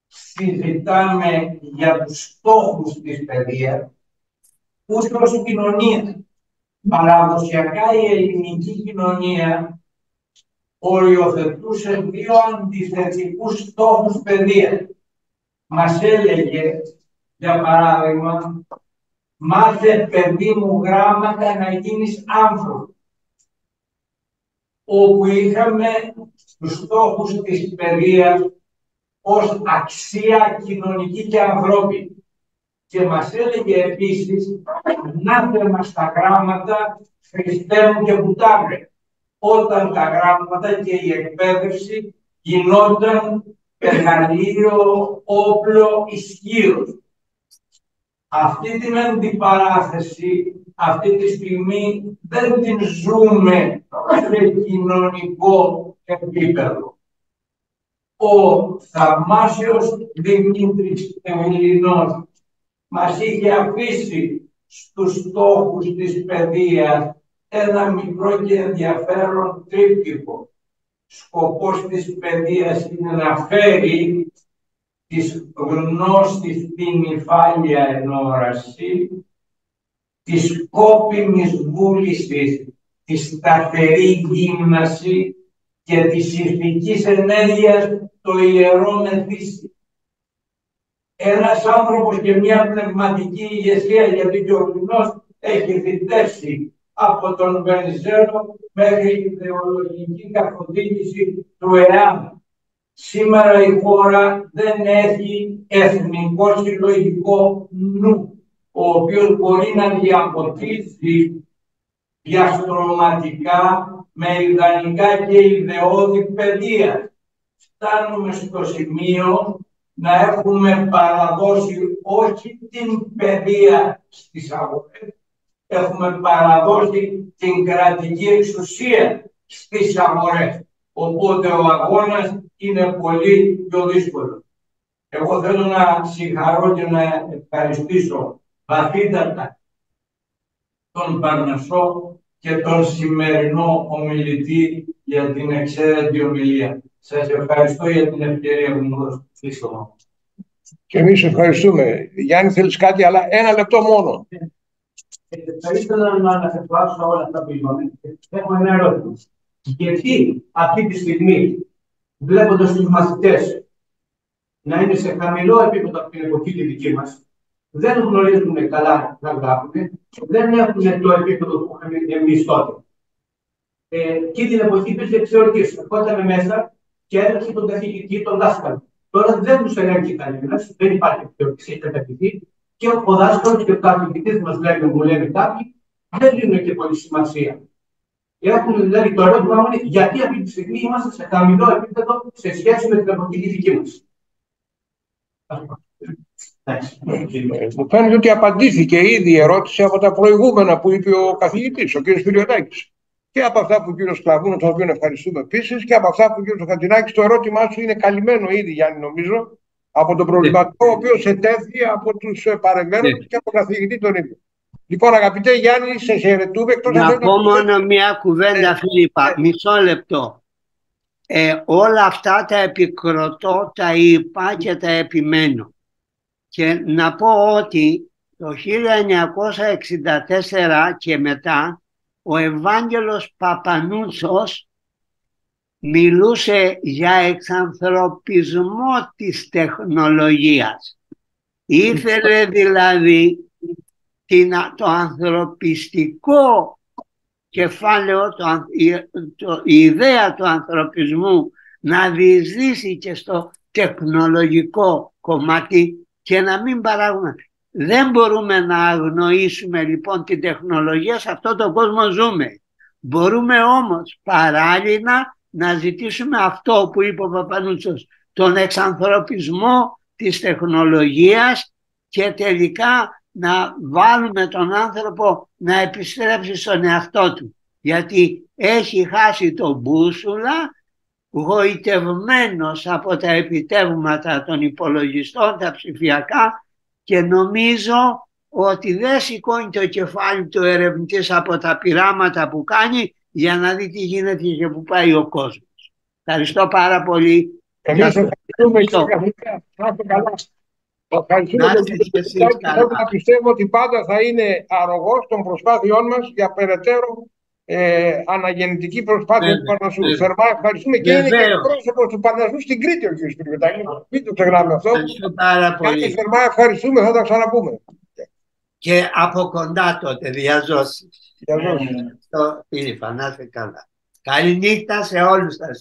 συζητάμε για τους στόχους της παιδείας, ούτε ως κοινωνία. Παραδοσιακά η ελληνική κοινωνία οριοθετούσε δύο αντιθετικούς στόχους παιδείας. Μας έλεγε, για παράδειγμα, μάθε παιδί μου γράμματα να γίνεις άνθρωπο. Όπου είχαμε τους στόχους της παιδείας ως αξία κοινωνική και ανθρώπινη. Και μας έλεγε επίσης, να μας τα γράμματα Χριστέ μου και Βουτάβρε, όταν τα γράμματα και η εκπαίδευση γινόταν εργαλείο, όπλο ισχύος. Αυτή την αντιπαράθεση αυτή τη στιγμή δεν την ζούμε σε κοινωνικό επίπεδο. Ο θαυμάσιος Δημήτρης Εμιλινός μας είχε αφήσει στους στόχους της παιδείας ένα μικρό και ενδιαφέρον τρίπτυχο. Σκοπός της παιδείας είναι να φέρει της γνώστης την υφάλια ενόραση, της σκόπιμης βούλησης, τη σταθερή γύμναση και της ηθικής ενέργειας το ιερό μεθύσι. Ένας άνθρωπος και μια πνευματική ηγεσία, γιατί και ο Λινός έχει θητεύσει από τον Βενιζέλο μέχρι τη θεολογική καθοδήγηση του ΕΑΜ. Σήμερα η χώρα δεν έχει εθνικό συλλογικό νου, ο οποίος μπορεί να διαποτίσει διαστρωματικά με ιδανικά και ιδεώδη παιδεία. Φτάνουμε στο σημείο να έχουμε παραδώσει όχι την παιδεία στις αγορές, έχουμε παραδώσει την κρατική εξουσία στις αγορές. Οπότε ο αγώνας είναι πολύ πιο δύσκολο. Εγώ θέλω να συγχαρώ και να ευχαριστήσω βαθύτατα τον Παρνασσό και τον σημερινό ομιλητή για την εξαίρετη ομιλία. Σας ευχαριστώ για την ευκαιρία που μου δώσετε. Και εμείς ευχαριστούμε. Γιάννη, θέλεις κάτι, αλλά 1 λεπτό μόνο. Θα ήθελα να αναφερθώ όλα αυτά που είπαμε. Έχω ένα ερώτημα. Γιατί αυτή τη στιγμή, βλέποντας τους μαθητές να είναι σε χαμηλό επίπεδο από την εποχή τη δική μας, δεν γνωρίζουν καλά να γράφουν, δεν έχουν το επίπεδο που είχαμε εμείς τότε. Και την εποχή υπήρχε εξαιρετική. Ερχόταν μέσα και έδειξε τον καθηγητή, τον δάσκαλο. Τώρα δεν του ελέγχει κανένα, δεν υπάρχει εξαιρετική κατακτητή και ο δάσκαλος και ο καθηγητής μας μου λένε κάποιοι, δεν δίνουν και πολύ σημασία. Έχουν δηλαδή το ερώτημα είναι γιατί αυτή τη στιγμή είμαστε σε χαμηλό επίπεδο σε σχέση με την εποχή δική μας. Μου φαίνεται ότι απαντήθηκε ήδη η ερώτηση από τα προηγούμενα που είπε ο καθηγητής, ο κ. Φιλιωτάκης. Και από αυτά που ο κ. Σκλαβούνος, τον οποίο ευχαριστούμε επίσης, και από αυτά που ο κ. Χατζηνάκης. Το ερώτημά σου είναι καλυμμένο ήδη, Γιάννη, νομίζω, από τον προβληματικό, ο οποίος ετέθη από τους παρεμβαίνοντες και από τον καθηγητή τον ίδιο. Λοιπόν, αγαπητέ Γιάννη, σε χαιρετούμε. Να πω μόνο μια κουβέντα, Φίλιππα, μισό λεπτό. Όλα αυτά τα επικροτώ, τα είπα και τα επιμένω. Και να πω ότι το 1964 και μετά ο Ευάγγελος Παπανούτσος μιλούσε για εξανθρωπισμό της τεχνολογίας. Ήθελε δηλαδή το ανθρωπιστικό κεφάλαιο, η ιδέα του ανθρωπισμού να διεισδύσει και στο τεχνολογικό κομμάτι και να μην παράγουμε. Δεν μπορούμε να αγνοήσουμε λοιπόν την τεχνολογία, σε αυτόν τον κόσμο ζούμε. Μπορούμε όμως παράλληλα να ζητήσουμε αυτό που είπε ο Παπανούτσος, τον εξανθρωπισμό της τεχνολογίας και τελικά να βάλουμε τον άνθρωπο να επιστρέψει στον εαυτό του. Γιατί έχει χάσει τον μπούσουλα, γοητευμένος από τα επιτεύγματα των υπολογιστών, τα ψηφιακά, και νομίζω ότι δεν σηκώνει το κεφάλι του ερευνητής από τα πειράματα που κάνει για να δει τι γίνεται και που πάει ο κόσμος. Ευχαριστώ πάρα πολύ. Εμείς ευχαριστούμε και να είστε καλά. Ευχαριστούμε και πιστεύω ότι πάντα θα είναι αρρωγός των προσπάθειών μας για περαιτέρω αναγεννητική προσπάθεια του Παρνασσού. Θερμά ευχαριστούμε και είναι και πρόσωπος του Παρνασσού στην Κρήτη ο κ. Φιλιωτάκη. Μην το ξεχνάμε αυτό. Και θερμά ευχαριστούμε, θα τα ξαναπούμε. Και από κοντά τότε διαζώσεις. Φίλιππα, να είστε καλά. Καλή νύχτα σε όλους σας.